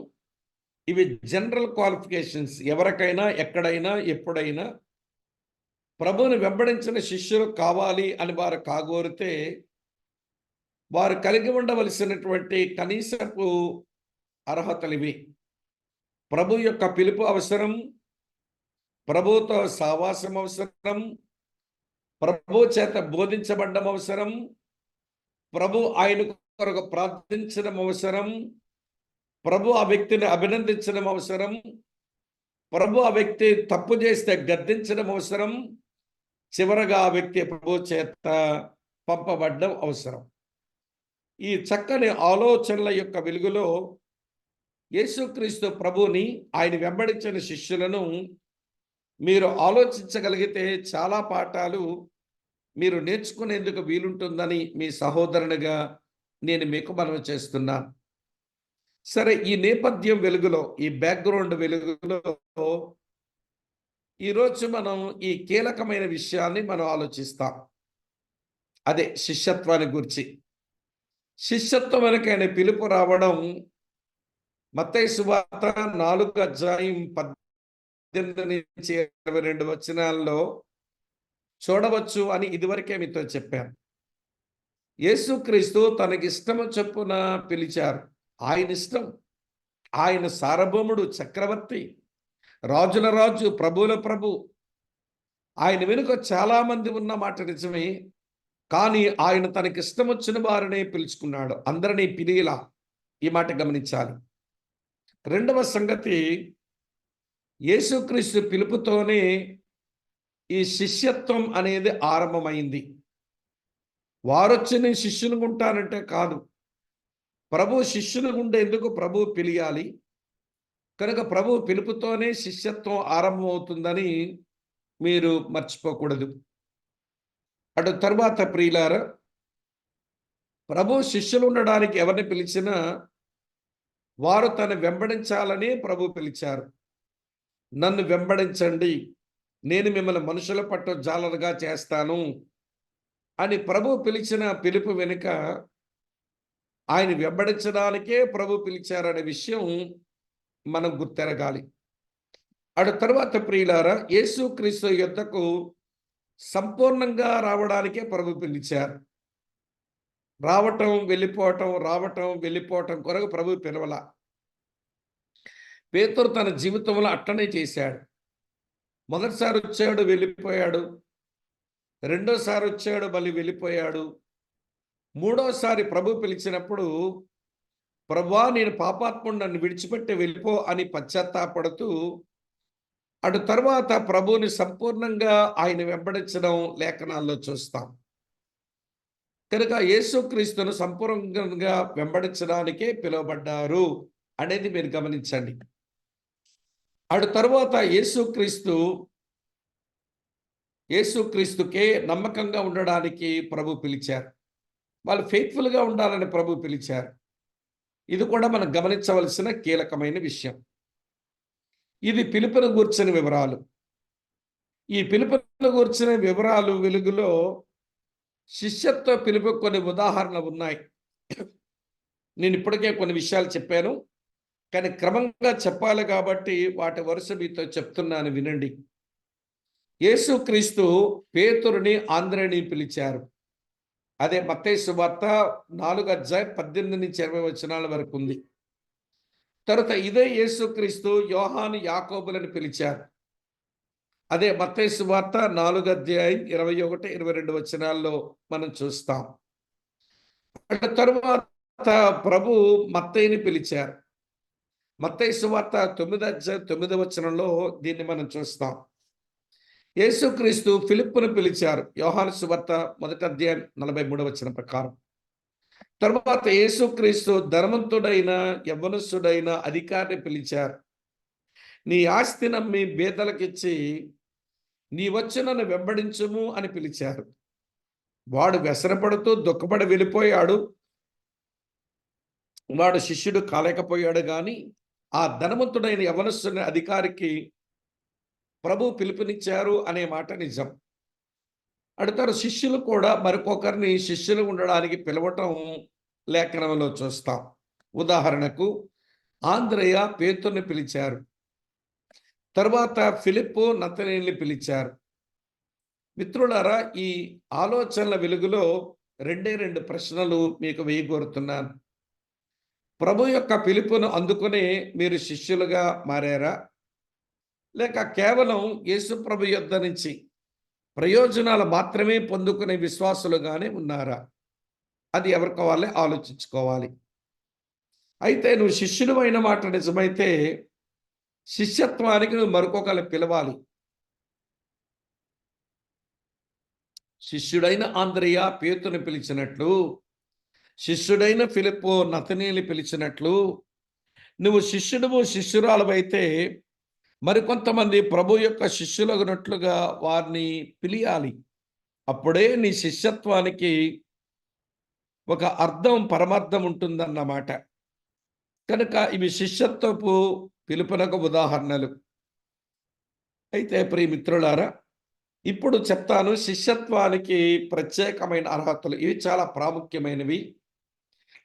ఇవి జనరల్ క్వాలిఫికేషన్స్. ఎవరికైనా ఎక్కడైనా ఎప్పుడైనా ప్రభువుని వెంబడించిన శిష్యులు కావాలి అని వారు కాగోరితే వారు కలిగి ఉండవలసినటువంటి కనీసపు అర్హతలు ఇవి. ప్రభు యొక్క పిలుపు అవసరం, ప్రభుతో సావాసం అవసరం, ప్రభు చేత బోధించబడ్డం అవసరం, ప్రభు ఆయన కొరకు ప్రార్థించడం అవసరం, ప్రభు ఆ వ్యక్తిని అభినందించడం అవసరం, ప్రభు ఆ వ్యక్తి తప్పు చేస్తే గద్దించడం అవసరం, చివరగా ఆ వ్యక్తి ప్రభు చేత పంపబడ్డం అవసరం. ఈ చక్కని ఆలోచనల యొక్క వెలుగులో యేసుక్రీస్తు ప్రభుని, ఆయన వెంబడించిన శిష్యులను మీరు ఆలోచించగలిగితే చాలా పాఠాలు మీరు నేర్చుకునేందుకు వీలుంటుందని మీ సహోదరునిగా నేను మీకు మనవి చేస్తున్నాను. సరే, ఈ నేపథ్యం వెలుగులో, ఈ బ్యాక్గ్రౌండ్ వెలుగులో ఈరోజు మనం ఈ కీలకమైన విషయాన్ని మనం ఆలోచిస్తాం. అదే శిష్యత్వాన్ని గురించి. శిష్యత్వం వెనకైన పిలుపు రావడం మత్తయి సువార్త 4 అధ్యాయం 18 నుంచి 22 వచనాల్లో చూడవచ్చు అని ఇదివరకే మీతో చెప్పాను. యేసుక్రీస్తు తనకిష్టము చొప్పున పిలిచారు. ఆయన ఇష్టం. ఆయన సార్వభౌముడు, చక్రవర్తి, రాజుల రాజు, ప్రభువుల ప్రభు. ఆయన వెనుక చాలా మంది ఉన్న మాట నిజమే. కానీ ఆయన తనకిష్టం వచ్చిన వారినే పిలుచుకున్నాడు. అందరినీ పిలియలా. ఈ మాట గమనించాలి. రెండవ సంగతి, యేసుక్రీస్తు పిలుపుతోనే ఈ శిష్యత్వం అనేది ఆరంభమైంది. వారొచ్చి నేను శిష్యులుగా ఉంటానంటే కాదు. ప్రభు శిష్యులుగా ఉండేందుకు ప్రభువు పిలియాలి. కనుక ప్రభు పిలుపుతోనే శిష్యత్వం ఆరంభమవుతుందని మీరు మర్చిపోకూడదు. అటు తరువాత ప్రియులారా, ప్రభు శిష్యులు ఉండడానికి ఎవరిని పిలిచినా వారు తను వెంబడించాలని ప్రభు పిలిచారు. నన్ను వెంబడించండి, నేను మిమ్మల్ని మనుషుల పట్టు జాలరుగా చేస్తాను అని ప్రభు పిలిచిన పిలుపు వెనుక ఆయన వెంబడించడానికే ప్రభు పిలిచారనే విషయం మనం గుర్తెరగాలి. అటు తరువాత ప్రియులారా, యేసుక్రీస్తు యొద్దకు సంపూర్ణంగా రావడానికే ప్రభు పిలిచారు. రావటం వెళ్ళిపోవటం, రావటం వెళ్ళిపోవటం కొరకు ప్రభు పిలవల. పేతురు తన జీవితంలో అట్లనే చేశాడు. మొదటిసారి వచ్చాడు, వెళ్ళిపోయాడు. రెండోసారి వచ్చాడు, మళ్ళీ వెళ్ళిపోయాడు. మూడోసారి ప్రభు పిలిచినప్పుడు, ప్రభువా నేను పాపాత్ముడు, నన్ను విడిచిపెట్టి వెళ్ళిపో అని పశ్చాత్తాపడుతూ అటు తర్వాత ప్రభువుని సంపూర్ణంగా ఆయన వెంబడించడం లేఖనాల్లో చూస్తాం. కనుక యేసుక్రీస్తును సంపూర్ణంగా వెంబడించడానికే పిలువబడ్డారు అనేది మీరు గమనించండి. అటు తరువాత యేసుక్రీస్తుకే నమ్మకంగా ఉండడానికి ప్రభు పిలిచారు. వాళ్ళు ఫెయిత్ఫుల్గా ఉండాలని ప్రభు పిలిచారు. ఇది కూడా మనం గమనించవలసిన కీలకమైన విషయం. ఇది పిలుపును గూర్చిన వివరాలు. ఈ పిలుపును గూర్చిన వివరాలు వెలుగులో శిష్యత్వ పిలుపు కొన్ని ఉదాహరణలు ఉన్నాయి. నేను ఇప్పటికే కొన్ని విషయాలు చెప్పాను, కానీ క్రమంగా చెప్పాలి కాబట్టి వాటి వరుస మీతో చెప్తున్నాను, వినండి. యేసుక్రీస్తు పేతురుని, ఆంద్రేని పిలిచారు. అదే మత్తయి సువార్త 4:18-20 వరకు ఉంది. తర్వాత ఇదే యేసుక్రీస్తు యోహాను, యాకోబులను పిలిచారు. అదే మత్తయి సువార్త 4:21-22 మనం చూస్తాం. తరువాత ప్రభు మత్తయిని పిలిచారు. మత్తయి సువార్త 9:9 దీన్ని మనం చూస్తాం. యేసుక్రీస్తు ఫిలిప్పును పిలిచారు. యోహాను సువార్త 1:43 ప్రకారం. తరువాత యేసుక్రీస్తు ధనవంతుడైన యవ్వనస్తుడైన అధికారిని పిలిచారు. నీ ఆస్తి నమ్మి బేదలకిచ్చి నీ వచ్చి నన్ను వెంబడించుము అని పిలిచారు. వాడు వ్యసనపడుతూ దుఃఖపడి వెళ్ళిపోయాడు. వాడు శిష్యుడు కాలేకపోయాడు. కానీ ఆ ధనవంతుడైన యవ్వనస్తుడైన అధికారికి ప్రభు పిలుపునిచ్చారు అనే మాట నిజం. అడుగుతారు, శిష్యులు కూడా మరొకరిని శిష్యులు ఉండడానికి పిలవటం లేఖనంలో చూస్తాం. ఉదాహరణకు ఆంద్రేయ పేతురుని పిలిచారు. తరువాత ఫిలిప్పు నతనయేలుని పిలిచారు. మిత్రులారా, ఈ ఆలోచనల వెలుగులో రెండు ప్రశ్నలు మీకు వేయగోరుతున్నాను. ప్రభు యొక్క పిలుపును అందుకునే మీరు శిష్యులుగా మారారా, లేక కేవలం యేసు ప్రభు యొద్ద నుంచి ప్రయోజనాలు మాత్రమే పొందుకునే విశ్వాసులుగానే ఉన్నారా? అది ఎవరికి వాళ్ళే ఆలోచించుకోవాలి. అయితే నువ్వు శిష్యుడు అయిన మాట నిజమైతే శిష్యత్వానికి నువ్వు మరొకరిని పిలవాలి. శిష్యుడైన ఆంద్రేయ పేతురుని పిలిచినట్లు, శిష్యుడైన ఫిలిప్పు నతనయేలుని పిలిచినట్లు, నువ్వు శిష్యురాలవైతే మరికొంతమంది ప్రభు యొక్క శిష్యులగునట్లుగా వారిని పిలియాలి. అప్పుడే నీ శిష్యత్వానికి ఒక అర్థం, పరమార్థం ఉంటుందన్నమాట. కనుక ఇవి శిష్యత్వపు పిలుపునకు ఉదాహరణలు. అయితే ప్రియమిత్రులారా, ఇప్పుడు చెప్తాను శిష్యత్వానికి ప్రత్యేకమైన అర్హతలు. ఇవి చాలా ప్రాముఖ్యమైనవి.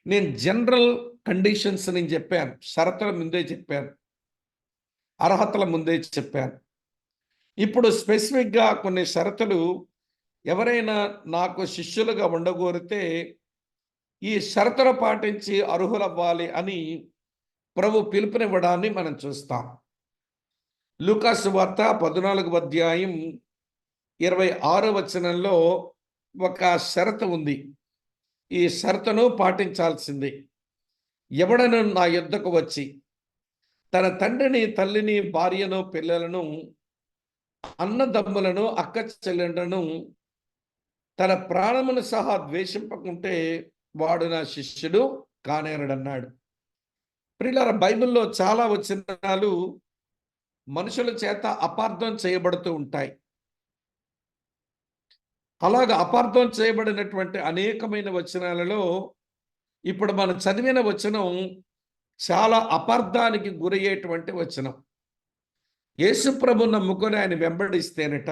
నేను జనరల్ కండిషన్స్ నేను చెప్పాను, షరతుల ముందే చెప్పాను, అర్హతల ముందే చెప్పాను. ఇప్పుడు స్పెసిఫిక్గా కొన్ని షరతులు, ఎవరైనా నాకు శిష్యులుగా ఉండగోరితే ఈ షరతులు పాటించి అర్హులవ్వాలి అని ప్రభు పిలుపునివ్వడాన్ని మనం చూస్తాం. లూకా సువార్త 14:26 ఒక షరతు ఉంది. ఈ షరతును పాటించాల్సింది. ఎవడను నా యొద్దకు వచ్చి తన తండ్రిని, తల్లిని, భార్యను, పిల్లలను, అన్నదమ్ములను, అక్క చెల్లెండ్లను, తన ప్రాణమును సహా ద్వేషింపకుంటే వాడు నా శిష్యుడు కానేరడన్నాడు. ప్రియులారా, బైబిల్‌లో చాలా వచనాలు మనుషుల చేత అపార్థం చేయబడుతూ ఉంటాయి. అలాగా అపార్థం చేయబడినటువంటి అనేకమైన వచనాలలో ఇప్పుడు మనం చదివిన వచనం చాలా అపార్థానికి గురయ్యేటువంటి వచనం. యేసు ప్రభు నమ్ముకొని ఆయన వెంబడిస్తేనట,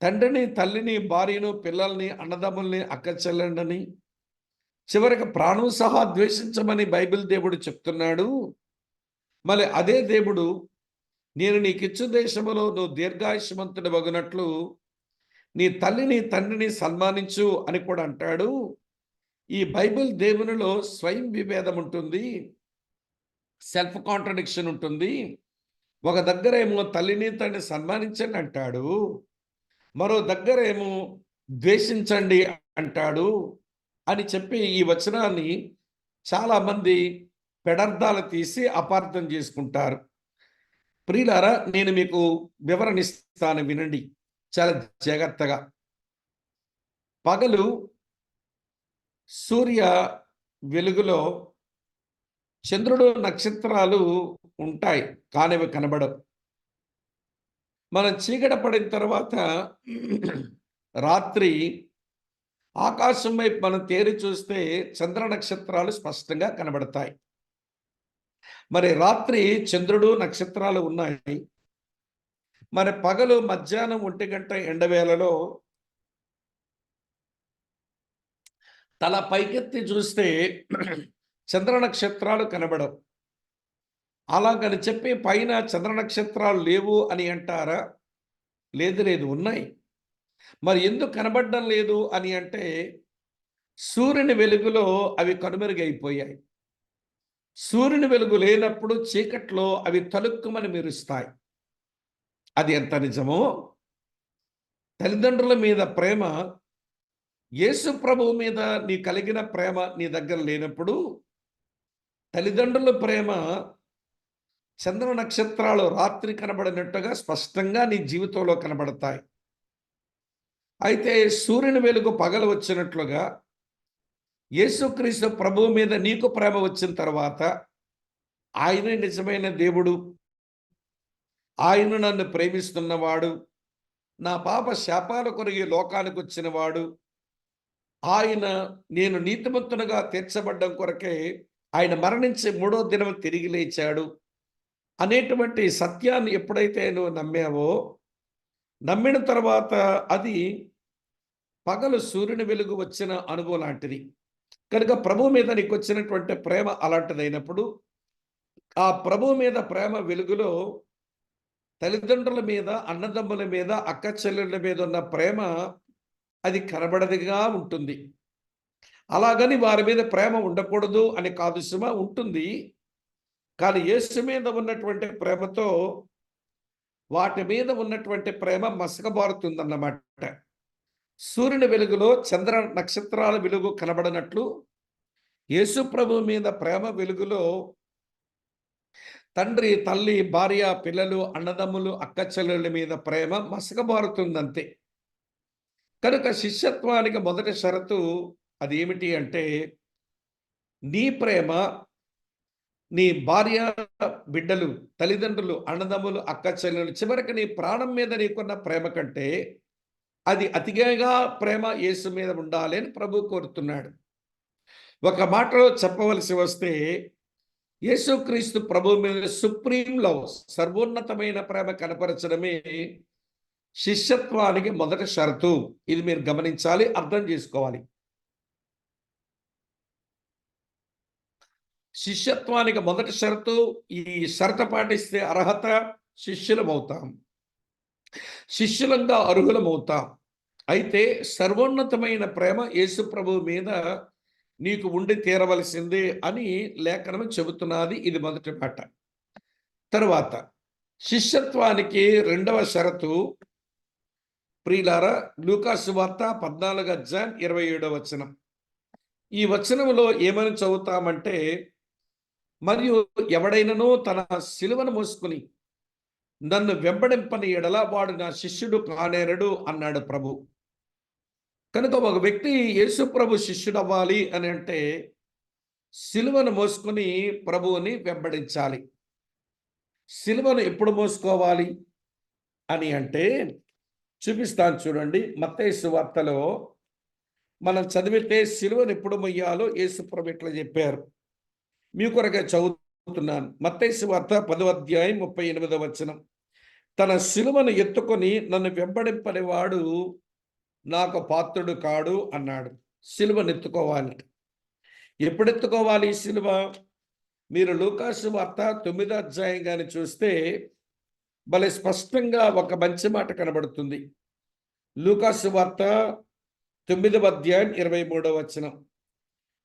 తండ్రిని, తల్లిని, భార్యను, పిల్లల్ని, అన్నదమ్ముల్ని, అక్క చెల్లెండ్లని, చివరికి ప్రాణం సహా ద్వేషించమని బైబిల్ దేవుడు చెప్తున్నాడు. మరి అదే దేవుడు, నేను నీకిచ్చు దేశములో నువ్వు దీర్ఘాయుష్మంతుడు వగునట్లు నీ తల్లిని, తండ్రిని సన్మానించు అని కూడా అంటాడు. ఈ బైబిల్ దేవునిలో స్వయం విభేదం ఉంటుంది, సెల్ఫ్ కాంట్రడిక్షన్ ఉంటుంది. ఒక దగ్గర ఏమో తల్లిని, తండ్రిని సన్మానించండి అంటాడు, మరో దగ్గర ఏమో ద్వేషించండి అంటాడు అని చెప్పి ఈ వచనాన్ని చాలామంది పెడర్థాలు తీసి అపార్థం చేసుకుంటారు. ప్రియులారా, నేను మీకు వివరణ ఇస్తాను, వినండి చాలా జాగ్రత్తగా. పగలు సూర్య వెలుగులో చంద్రుడు, నక్షత్రాలు ఉంటాయి, కానీ అవి కనబడవు. మనం చీకట పడిన తర్వాత రాత్రి ఆకాశం వైపు మనం తేరి చూస్తే చంద్ర నక్షత్రాలు స్పష్టంగా కనబడతాయి. మరి రాత్రి చంద్రుడు, నక్షత్రాలు ఉన్నాయి. మరి పగలు మధ్యాహ్నం 1 ఎండవేళలో తల పైకెత్తి చూస్తే చంద్ర నక్షత్రాలు కనబడవు. అలాగని చెప్పి పైన చంద్ర నక్షత్రాలు లేవు అని అంటారా? లేదు, లేదు, ఉన్నాయి. మరి ఎందుకు కనబడడం లేదు అని అంటే, సూర్యుని వెలుగులో అవి కనుమరుగైపోయాయి. సూర్యుని వెలుగు లేనప్పుడు చీకట్లో అవి తలుక్కుమని మెరుస్తాయి. అది ఎంత నిజమో, తల్లిదండ్రుల మీద ప్రేమ, యేసు ప్రభువు మీద నీ కలిగిన ప్రేమ నీ దగ్గర లేనప్పుడు, తల్లిదండ్రుల ప్రేమ చంద్ర నక్షత్రాలు రాత్రి కనబడినట్టుగా స్పష్టంగా నీ జీవితంలో కనబడతాయి. అయితే సూర్యుని వెలుగు పగలు వచ్చినట్లుగా యేసుక్రీస్తు ప్రభువు మీద నీకు ప్రేమ వచ్చిన తర్వాత, ఆయనే నిజమైన దేవుడు, ఆయన నన్ను ప్రేమిస్తున్నవాడు, నా పాప శాపాల కొరిగి లోకానికి వచ్చినవాడు, ఆయన నేను నీతిమంతునిగా తీర్చబడ్డం కొరకే ఆయన మరణించి 3వ దినం తిరిగి లేచాడు అనేటువంటి సత్యాన్ని ఎప్పుడైతే నువ్వు నమ్మావో, నమ్మిన తర్వాత అది పగలు సూర్యుని వెలుగు వచ్చిన అనుభవం లాంటిది. కనుక ప్రభువు మీద నీకు వచ్చినటువంటి ప్రేమ అలాంటిదైనప్పుడు, ఆ ప్రభువు మీద ప్రేమ వెలుగులో తల్లిదండ్రుల మీద, అన్నదమ్ముల మీద, అక్క చెల్లెళ్ళ మీద ఉన్న ప్రేమ అది కనబడదిగా ఉంటుంది. అలాగని వారి మీద ప్రేమ ఉండకూడదు అని కాదు సుమా, ఉంటుంది. కానీ యేసు మీద ఉన్నటువంటి ప్రేమతో వాటి మీద ఉన్నటువంటి ప్రేమ మసకబారుతుందన్నమాట. సూర్యుని వెలుగులో చంద్ర నక్షత్రాల వెలుగు కనబడనట్లు, యేసు ప్రభు మీద ప్రేమ వెలుగులో తండ్రి, తల్లి, భార్య, పిల్లలు, అన్నదమ్ములు, అక్క చెల్లెళ్ళ మీద ప్రేమ మసకబారుతుందంతే. కనుక శిష్యత్వానికి మొదటి షరతు అది ఏమిటి అంటే, నీ ప్రేమ నీ భార్య, బిడ్డలు, తల్లిదండ్రులు, అన్నదమ్ములు, అక్క చెల్లెలు, చివరికి నీ ప్రాణం మీద నీకున్న ప్రేమ కంటే అది అతిగా ప్రేమ యేసు మీద ఉండాలి అని ప్రభు కోరుతున్నాడు. ఒక మాటలో చెప్పవలసి వస్తే, యేసుక్రీస్తు ప్రభు మీద సుప్రీం లవ్, సర్వోన్నతమైన ప్రేమ కనపరచడమే శిష్యత్వానికి మొదటి షరతు. ఇది మీరు గమనించాలి, అర్థం చేసుకోవాలి. శిష్యత్వానికి మొదటి షరతు, ఈ షరతు పాటిస్తే అర్హత, శిష్యులమవుతాం, శిష్యులంగా అర్హులమవుతాం. అయితే సర్వోన్నతమైన ప్రేమ యేసు ప్రభువు మీద నీకు ఉండి తీరవలసిందే అని లేఖనం చెబుతున్నది. ఇది మొదటి మాట. తరువాత శిష్యత్వానికి రెండవ షరతు, ప్రియులారా, లూకా సువార్త 14వ అధ్యాయం 27వ వచనం. ఈ వచనంలో ఏమని చదువుతామంటే, మరియు ఎవడైనను తన సిలువను మోసుకుని నన్ను వెంబడింపని ఎడల వాడు నా శిష్యుడు కానేరడు అన్నాడు ప్రభు. కనుక ఒక వ్యక్తి యేసు ప్రభు శిష్యుడవ్వాలి అని అంటే సిలువను మోసుకుని ప్రభువుని వెంబడించాలి. సిలువను ఎప్పుడు మోసుకోవాలి అని అంటే చూపిస్తాను చూడండి. మత్తయి సువార్తలో మనం చదివితే సిలువను ఎప్పుడు మొయ్యాలో యేసు ప్రభు ఇట్లా చెప్పారు. మీ కొరకే చదువుతున్నాను. మత్తయి సువార్త 10వ అధ్యాయం 38వ వచనం. తన సిలువను ఎత్తుకొని నన్ను వెంబడింపని వాడు నాకు పాత్రుడు కాడు అన్నాడు. సిలువను ఎత్తుకోవాలి. ఎప్పుడు ఎత్తుకోవాలి ఈ సిలువ? మీరు లూకాసు వార్త 9వ అధ్యాయం గాని చూస్తే భలే స్పష్టంగా ఒక మంచి మాట కనబడుతుంది. లూకాసు వార్త 9వ అధ్యాయం 23వ వచనం.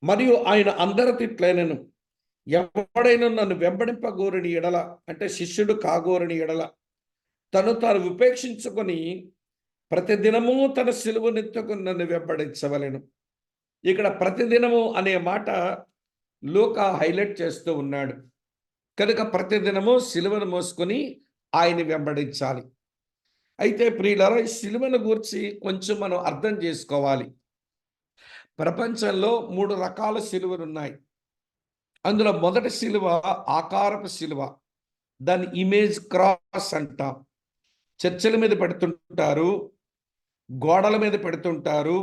మరియు ఆయన అందరితో ఇట్లైనను, ఎవడైనా నన్ను వెంబడింపగోరని ఎడల, అంటే శిష్యుడు కాగోరని ఎడల తను తాను ఉపేక్షించుకొని ప్రతిదినము తన సిలువనెత్తుకొని నన్ను వెంబడించవలెను. ఇక్కడ ప్రతిదినము అనే మాట లూకా హైలైట్ చేస్తూ ఉన్నాడు. కనుక ప్రతిదినము సిలువను మోసుకొని ఆయన్ని వెంబడించాలి. అయితే ప్రియులారా, ఈ సిలువను గూర్చి కొంచెం మనం అర్థం చేసుకోవాలి. ప్రపంచంలో 3 రకాల సిలువలు ఉన్నాయి. అందులో మొదటి సిలువ ఆకారపు సిలువ. దాన్ని ఇమేజ్ క్రాస్ అంటాం. చర్చిల మీద పెడుతుంటారు, గోడల మీద పెడుతుంటారు,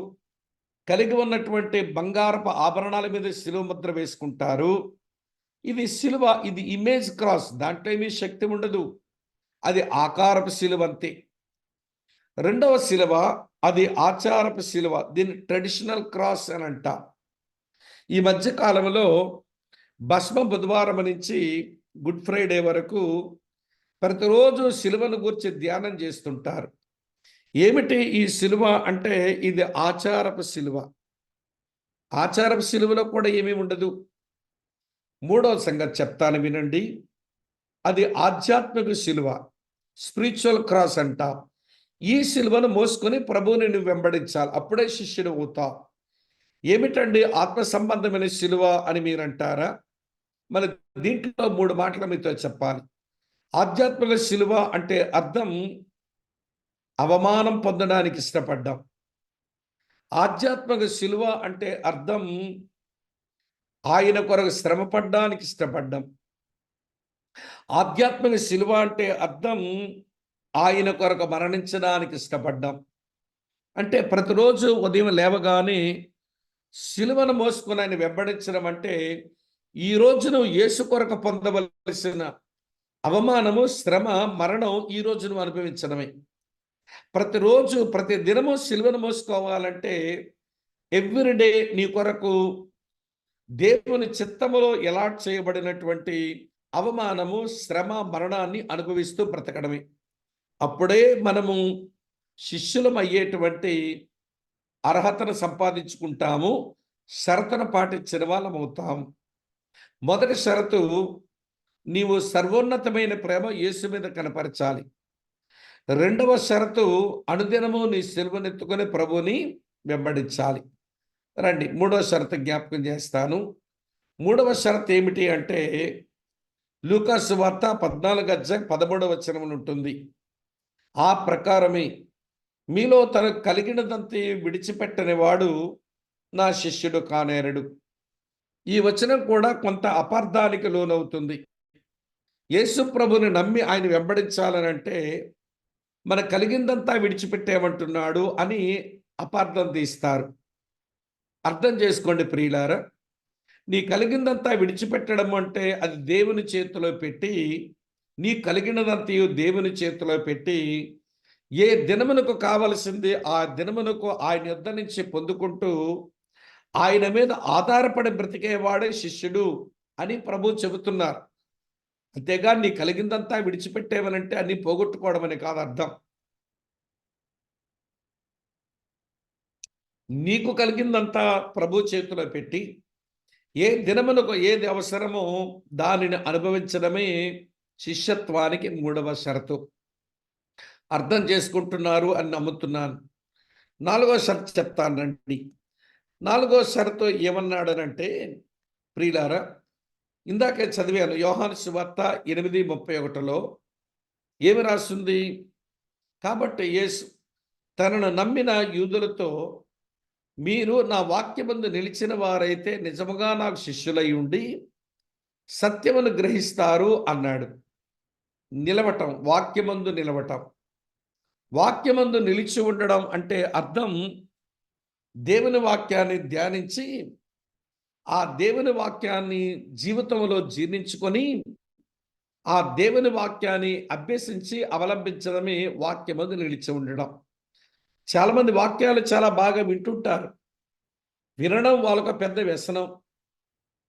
కలిగి ఉన్నటువంటి బంగారపు ఆభరణాల మీద సిలువ ముద్ర వేసుకుంటారు. ఇది సిలువ, ఇది ఇమేజ్ క్రాస్. దాంట్లో ఏమీ శక్తి ఉండదు. అది ఆకారపు సిలువ అంతే. రెండవ సిలువ అది ఆచారపు సిలువ. దీన్ని ట్రెడిషనల్ క్రాస్ అని అంట. ఈ మధ్య కాలంలో భస్మ బుధవారం నుంచి గుడ్ ఫ్రైడే వరకు ప్రతిరోజు సిలువను గురించి ధ్యానం చేస్తుంటారు. ఏమిటి ఈ సిలువ అంటే ఇది ఆచారపు సిలువ. ఆచారపు సిలువలో కూడా ఏమీ ఉండదు. మూడవ సంగతి చెప్తాను వినండి. అది ఆధ్యాత్మిక సిలువ, స్పిరిచువల్ క్రాస్ అంట. ఈ సిలువను మోసుకొని ప్రభువుని నువ్వు వెంబడించాలి, అప్పుడే శిష్యుడు అవుతావు. ఏమిటండి ఆత్మ సంబంధమైన సిలువ అని మీరు అంటారా? మరి దీంట్లో 3 మాటలు మీతో చెప్పాలి. ఆధ్యాత్మిక సిలువ అంటే అర్థం అవమానం పొందడానికి ఇష్టపడ్డాం. ఆధ్యాత్మిక సిలువ అంటే అర్థం ఆయన కొరకు శ్రమపడ్డానికి ఇష్టపడ్డాం. ఆధ్యాత్మిక సిలువ అంటే అర్థం ఆయన కొరకు మరణించడానికి ఇష్టపడ్డాం. అంటే ప్రతిరోజు ఉదయం లేవగానే సిలువను మోసుకుని ఆయన వెంబడించడం అంటే ఈ రోజు నువ్వు యేసు కొరకు పొందవలసిన అవమానము, శ్రమ, మరణం ఈ రోజు నువ్వు అనుభవించడమే. ప్రతిరోజు ప్రతి దినము సిలువను మోసుకోవాలంటే ఎవ్రీడే నీ కొరకు దేవుని చిత్తములో ఎలాట్ చేయబడినటువంటి అవమానము, శ్రమ, మరణాన్ని అనుభవిస్తూ బ్రతకడమే. అప్పుడే మనము శిష్యులం అయ్యేటువంటి అర్హతను సంపాదించుకుంటాము, షరతును పాటించిన వాళ్ళం అవుతాము. మొదటి షరతు, నీవు సర్వోన్నతమైన ప్రేమ యేసు మీద కనపరచాలి. రెండవ షరతు, అనుదినము నీ సిలువనెత్తుకొని ప్రభుని వెంబడించాలి. రండి, మూడవ షరతు జ్ఞాపకం చేస్తాను. మూడవ షరతు ఏమిటి అంటే లూకాసు వార్త 14వ అధ్యాయం 13వ వచనం ఉంటుంది. ఆ ప్రకారమే మీలో తనకు కలిగినదంతా విడిచిపెట్టని వాడు నా శిష్యుడు కానేరడు. ఈ వచనం కూడా కొంత అపార్థానికి లోనవుతుంది. యేసు ప్రభుని నమ్మి ఆయన వెంబడించాలని అంటే మన కలిగిందంతా విడిచిపెట్టేమంటున్నాడు అని అపార్థం తీస్తారు. అర్థం చేసుకోండి ప్రియులారా, నీ కలిగిందంతా విడిచిపెట్టడం అంటే అది దేవుని చేతిలో పెట్టి, నీ కలిగినదంతయు దేవుని చేతిలో పెట్టి ఏ దినమునకు కావలసింది ఆ దినమునకు ఆయన యొద్ద నుంచి పొందుకుంటూ ఆయన మీద ఆధారపడి బ్రతికేవాడే శిష్యుడు అని ప్రభు చెబుతున్నారు. అంతేగాని నీ కలిగిందంతా విడిచిపెట్టేవనంటే అన్ని పోగొట్టుకోవడం అని కాదు అర్థం. నీకు కలిగిందంతా ప్రభు చేతిలో పెట్టి ఏ దినమునకు ఏది అవసరమో దానిని అనుభవించడమే శిష్యత్వానికి 3వ షరతు. అర్థం చేసుకుంటున్నారు అని నమ్ముతున్నాను. 4వ షరతు చెప్తానండి. నాలుగో షరతు ఏమన్నాడనంటే, ప్రియులారా, ఇందాకే చదివాను యోహాను సువార్త 8:31లో ఏమి రాస్తుంది? కాబట్టి యేసు తనను నమ్మిన యూదులతో, మీరు నా వాక్యమందు నిలిచిన వారైతే నిజముగా నాకు శిష్యులై ఉండి సత్యమును గ్రహిస్తారు అన్నాడు. నిలవటం, వాక్యమందు నిలవటం. వాక్యమందు నిలిచి ఉండడం అంటే అర్థం దేవుని వాక్యాన్ని ధ్యానించి, ఆ దేవుని వాక్యాన్ని జీవితంలో జీర్ణించుకొని, ఆ దేవుని వాక్యాన్ని అభ్యసించి అవలంబించడమే వాక్యమందు నిలిచి ఉండడం. చాలామంది వాక్యాలు చాలా బాగా వింటుంటారు. వినడం వాళ్ళకు పెద్ద వ్యసనం.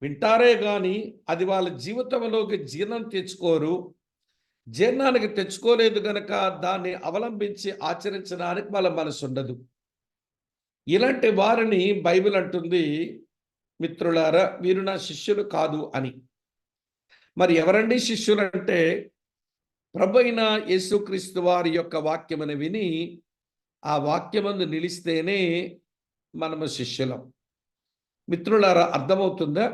వింటారే గాని అది వాళ్ళ జీవితంలోకి జీర్ణం తెచ్చుకోరు. జీర్ణానికి తెచ్చుకోలేదు గనక దాన్ని అవలంబించి ఆచరించడానికి వాళ్ళ మనసు ఉండదు. ఇలాంటి వారిని బైబిల్ అంటుంది, మిత్రులారా, వీరు నా శిష్యులు కాదు అని. మరి ఎవరండి శిష్యులంటే, ప్రభువైన యేసుక్రీస్తు వారి యొక్క వాక్యమును విని ఆ వాక్యమందు నిలిస్తేనే మనము శిష్యులం. మిత్రులారా, అర్థమవుతుందా?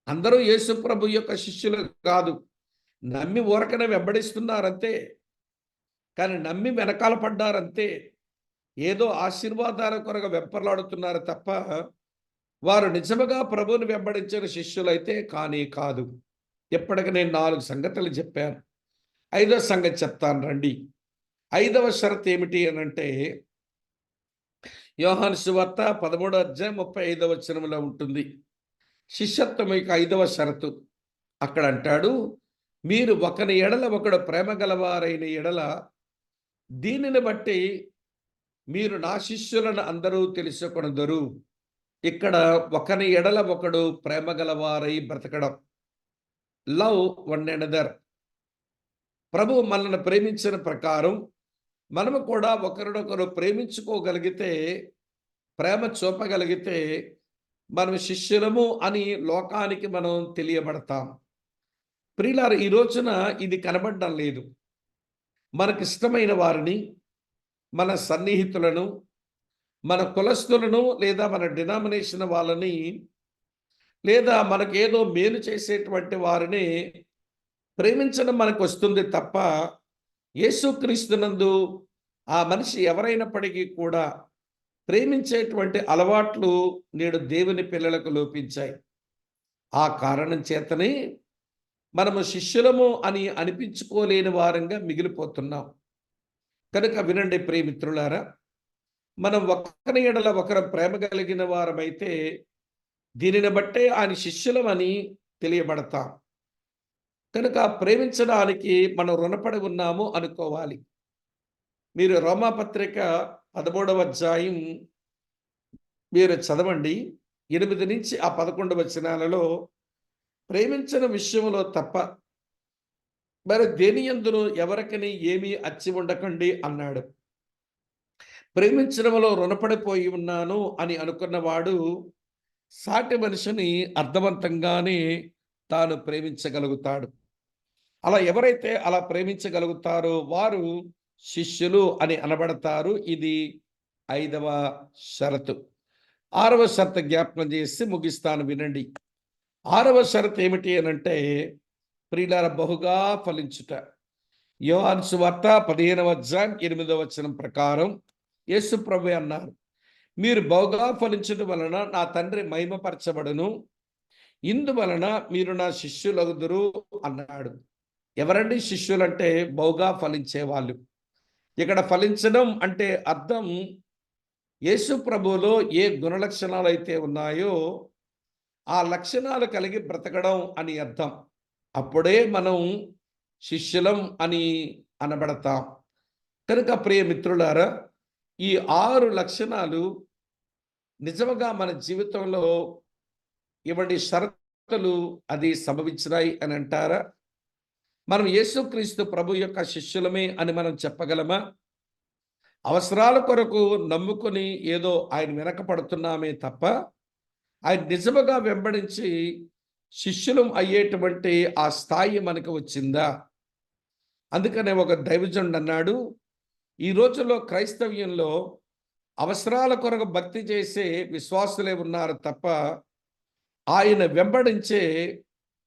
అందరూ యేసు ప్రభు యొక్క శిష్యులు కాదు. నమ్మి ఊరకనే వెంబడిస్తున్నారంతే. కానీ నమ్మి వెనకాల పడ్డారంతే. ఏదో ఆశీర్వాదాల కొరకు వెంపర్లాడుతున్నారు తప్ప వారు నిజముగా ప్రభువుని వెంబడించిన శిష్యులైతే కానీ కాదు. ఇప్పటికి నేను 4 సంగతులు చెప్పాను. 5వ సంగతి చెప్తాను రండి. 5వ షరతు ఏమిటి అనంటే, యోహాను సువార్త 13వ అధ్యాయం 35వ వచనంలో ఉంటుంది. శిష్యత్వం యొక్క 5వ షరతు. అక్కడ అంటాడు, మీరు ఒకని ఎడల ఒకడు ప్రేమ గలవారైన ఎడల దీనిని బట్టి మీరు నా శిష్యులను అందరూ తెలుసుకొనుదురు. ఇక్కడ ఒకని ఎడల ఒకడు ప్రేమ గలవారై బ్రతకడం. Love one another. ప్రభు మనల్ని ప్రేమించిన ప్రకారం మనము కూడా ఒకరినొకరు ప్రేమించుకోగలిగితే, ప్రేమ చూపగలిగితే మనం శిష్యులము అని లోకానికి మనం తెలియబడతాం. ప్రియులారా, ఈ రోజున ఇది కనబడడం లేదు. మనకిష్టమైన వారిని, మన సన్నిహితులను, మన కులస్తులను లేదా మన డినామినేషన్ వాళ్ళని లేదా మనకేదో మేలు చేసేటువంటి వారిని ప్రేమించడం మనకు వస్తుంది తప్ప, యేసుక్రీస్తునందు ఆ మనిషి ఎవరైనప్పటికీ కూడా ప్రేమించేటువంటి అలవాట్లు నేడు దేవుని పిల్లలకు లోపించాయి. ఆ కారణం చేతనే మనము శిష్యులము అని అనిపించుకోలేని వారంగా మిగిలిపోతున్నాం. కనుక వినండి ప్రియమిత్రులారా, మనం ఒకరి ఎడల ఒకరు ప్రేమ కలిగిన వారమైతే దీనిని బట్టే ఆయన శిష్యులమని తెలియబడతాం. కనుక ప్రేమించడానికి మనం రుణపడి ఉన్నాము అనుకోవాలి. మీరు రోమాపత్రిక 13వ అధ్యాయం మీరు చదవండి. 8 నుంచి ఆ 11 వచనాలలో ప్రేమించిన విషయంలో తప్ప మరి దేనియందును ఎవరికని ఏమీ అచ్చి ఉండకండి అన్నాడు. ప్రేమించడంలో రుణపడిపోయి ఉన్నాను అని అనుకున్నవాడు సాటి మనిషిని అర్థవంతంగానే తాను ప్రేమించగలుగుతాడు. అలా ఎవరైతే అలా ప్రేమించగలుగుతారో వారు శిష్యులు అని అనబడతారు. ఇది 5వ షరతు. 6వ షరతు జ్ఞాపకం చేసి ముగిస్తాను, వినండి. 6వ షరతు ఏమిటి అనంటే, ప్రియులారా, బహుగా ఫలించుట. యోహాను సువార్త 15వ అధ్యాయం 8వ వచనం ప్రకారం యేసు ప్రభువే అన్నారు, మీరు బహుగా ఫలించడం వలన నా తండ్రి మహిమపరచబడును, ఇందువలన మీరు నా శిష్యులగుదురు అన్నాడు. ఎవరండి శిష్యులంటే? బహుగా ఫలించే వాళ్ళు. ఇక్కడ ఫలించడం అంటే అర్థం యేసు ప్రభువులో ఏ గుణలక్షణాలు అయితే ఉన్నాయో ఆ లక్షణాలు కలిగి బ్రతకడం అని అర్థం. అప్పుడే మనం శిష్యులం అని అనబడతాం. కనుక ప్రియ మిత్రులారా, ఈ 6 లక్షణాలు నిజంగా మన జీవితంలో ఇవన్నీ షరతులు అది సంభవించినాయి అని అంటారా? మనం యేసుక్రీస్తు ప్రభు యొక్క శిష్యులమే అని మనం చెప్పగలమా? అవసరాల కొరకు నమ్ముకొని ఏదో ఆయన వెనక పడుతున్నామే తప్ప ఆయన నిజముగా వెంబడించి శిష్యులం అయ్యేటువంటి ఆ స్థాయి మనకు వచ్చిందా? అందుకనే ఒక దైవజనుడు అన్నాడు, ఈ రోజుల్లో క్రైస్తవ్యంలో అవసరాల కొరకు భక్తి చేసే విశ్వాసులే ఉన్నారు తప్ప ఆయన వెంబడించే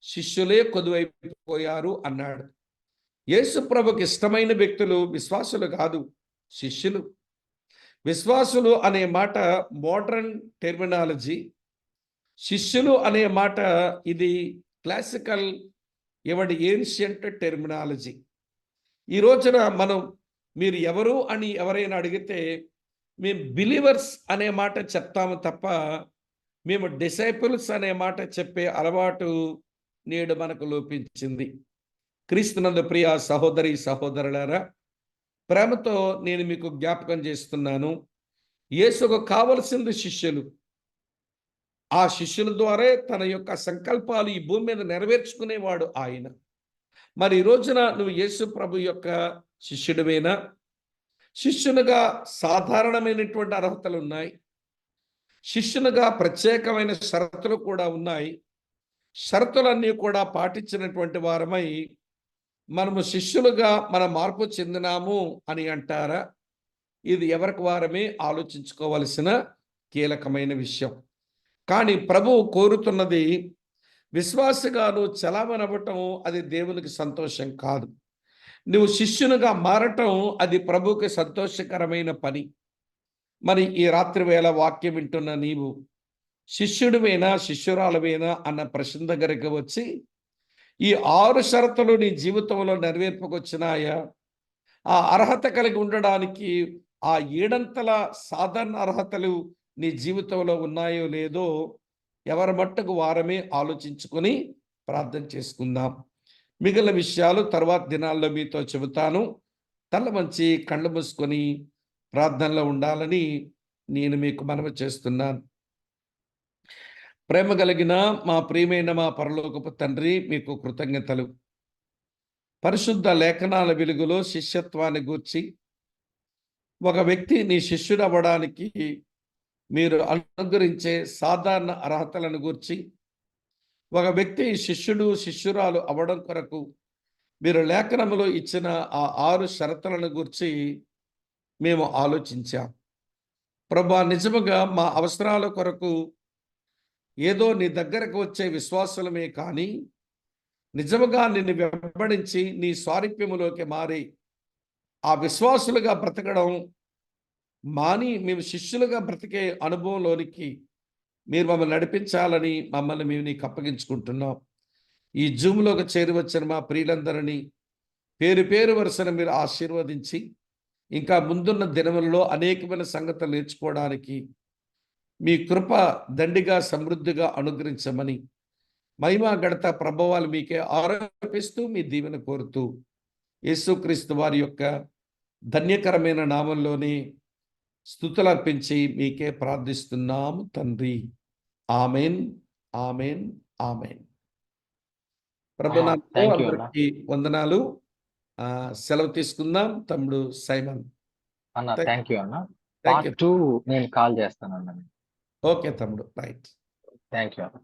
శిష్యులే కొదువైపోయారు అన్నాడు. యేసు ప్రభుకి ఇష్టమైన వ్యక్తులు విశ్వాసులు కాదు, శిష్యులు. విశ్వాసులు అనే మాట మోడర్న్ టెర్మినాలజీ. శిష్యులు అనే మాట ఇది క్లాసికల్ ఏన్షియంట్ టెర్మినాలజీ. ఈ రోజున మీరు ఎవరు అని ఎవరైనా అడిగితే మేము బిలీవర్స్ అనే మాట చెప్తాము తప్ప మేము డిసైపుల్స్ అనే మాట చెప్పే అలవాటు నేడు మనకు లోపించింది. క్రీస్తునందు ప్రియ సహోదరి సహోదరులారా, ప్రేమతో నేను మీకు జ్ఞాపకం చేస్తున్నాను, యేసుకు కావలసింది శిష్యులు. ఆ శిష్యుల ద్వారా తన యొక్క సంకల్పాలు ఈ భూమి మీద నెరవేర్చుకునేవాడు ఆయన. మరి ఈ రోజున నువ్వు యేసు ప్రభు యొక్క శిష్యుడివేనా? శిష్యునిగా సాధారణమైనటువంటి అర్హతలు ఉన్నాయి, శిష్యునిగా ప్రత్యేకమైన షరతులు కూడా ఉన్నాయి. షరతులన్నీ కూడా పాటించినటువంటి వారమై మనము శిష్యులుగా మన మార్పు చెందినాము అని అంటారా? ఇది ఎవరికి వారమే ఆలోచించుకోవలసిన కీలకమైన విషయం. కానీ ప్రభువు కోరుతున్నది విశ్వాసిగా నువ్వు చలామణవ్వటం అది దేవునికి సంతోషం కాదు. నువ్వు శిష్యునిగా మారటం అది ప్రభువుకి సంతోషకరమైన పని. మరి ఈ రాత్రి వేళ వాక్యం వింటున్న నీవు శిష్యుడివేనా శిష్యురాలువేనా అన్న ప్రశ్న దగ్గరికి వచ్చి ఈ 6 షరతులు నీ జీవితంలో నెరవేర్పుకొచ్చినాయా? ఆ అర్హత కలిగి ఉండడానికి ఆ 7 సాధారణ అర్హతలు నీ జీవితంలో ఉన్నాయో లేదో ఎవరి మట్టుకు వారమే ఆలోచించుకొని ప్రార్థన చేసుకుందాం. మిగిలిన విషయాలు తర్వాత దినాల్లో మీతో చెబుతాను. తల వంచి కళ్ళు మూసుకొని ప్రార్థనలో ఉండాలని నేను మీకు మనవి చేస్తున్నాను. ప్రేమ కలిగిన మా ప్రియమైన మా పరలోకపు తండ్రి, మీకు కృతజ్ఞతలు. పరిశుద్ధ లేఖనాల వెలుగులో శిష్యత్వాన్ని గూర్చి ఒక వ్యక్తి నీ శిష్యుడు అవ్వడానికి మీరు అనుగ్రహించే సాధారణ అర్హతలను గూర్చి, ఒక వ్యక్తి శిష్యుడు శిష్యురాలు అవ్వడం కొరకు మీరు లేఖనములో ఇచ్చిన ఆ 6 షరతులను గూర్చి మేము ఆలోచించాం. ప్రభా, నిజముగా మా అవసరాల కొరకు ఏదో నీ దగ్గరకు వచ్చే విశ్వాసులమే కానీ నిజముగా నిన్ను వెంబడించి నీ స్వారూప్యములోకి మారి ఆ విశ్వాసులుగా బ్రతకడం మాని మేము శిష్యులుగా బ్రతికే అనుభవంలోనికి మీరు మమ్మల్ని నడిపించాలని మమ్మల్ని మేము నీకు అప్పగించుకుంటున్నాం. ఈ జూమ్లోకి చేరి వచ్చిన మా ప్రియులందరినీ పేరు పేరు వరుసను మీరు ఆశీర్వదించి ఇంకా ముందున్న దినములలో అనేకమైన సంగతులు నేర్చుకోవడానికి మీ కృప దండిగా సమృద్ధిగా అనుగ్రహించమని మహిమా గడత ప్రభావాలు మీకే ఆరోపిస్తూ మీ దీవెన కోరుతూ యేసుక్రీస్తు వారి యొక్క ధన్యకరమైన నామంలోనే స్తుతులు అర్పించి మీకే ప్రార్థిస్తున్నాము తండ్రి. Amen, amen, amen. ప్రభునామములో అందరికీ వందనాలు. సెలవు తీసుకుందాం. తమ్ముడు సైమన్ అన్న, థ్యాంక్ యూ అన్న. పార్ట్ 2 నేను కాల్ చేస్తాను అన్న. ఓకే తమ్ముడు, రైట్. థ్యాంక్ యూ అన్న.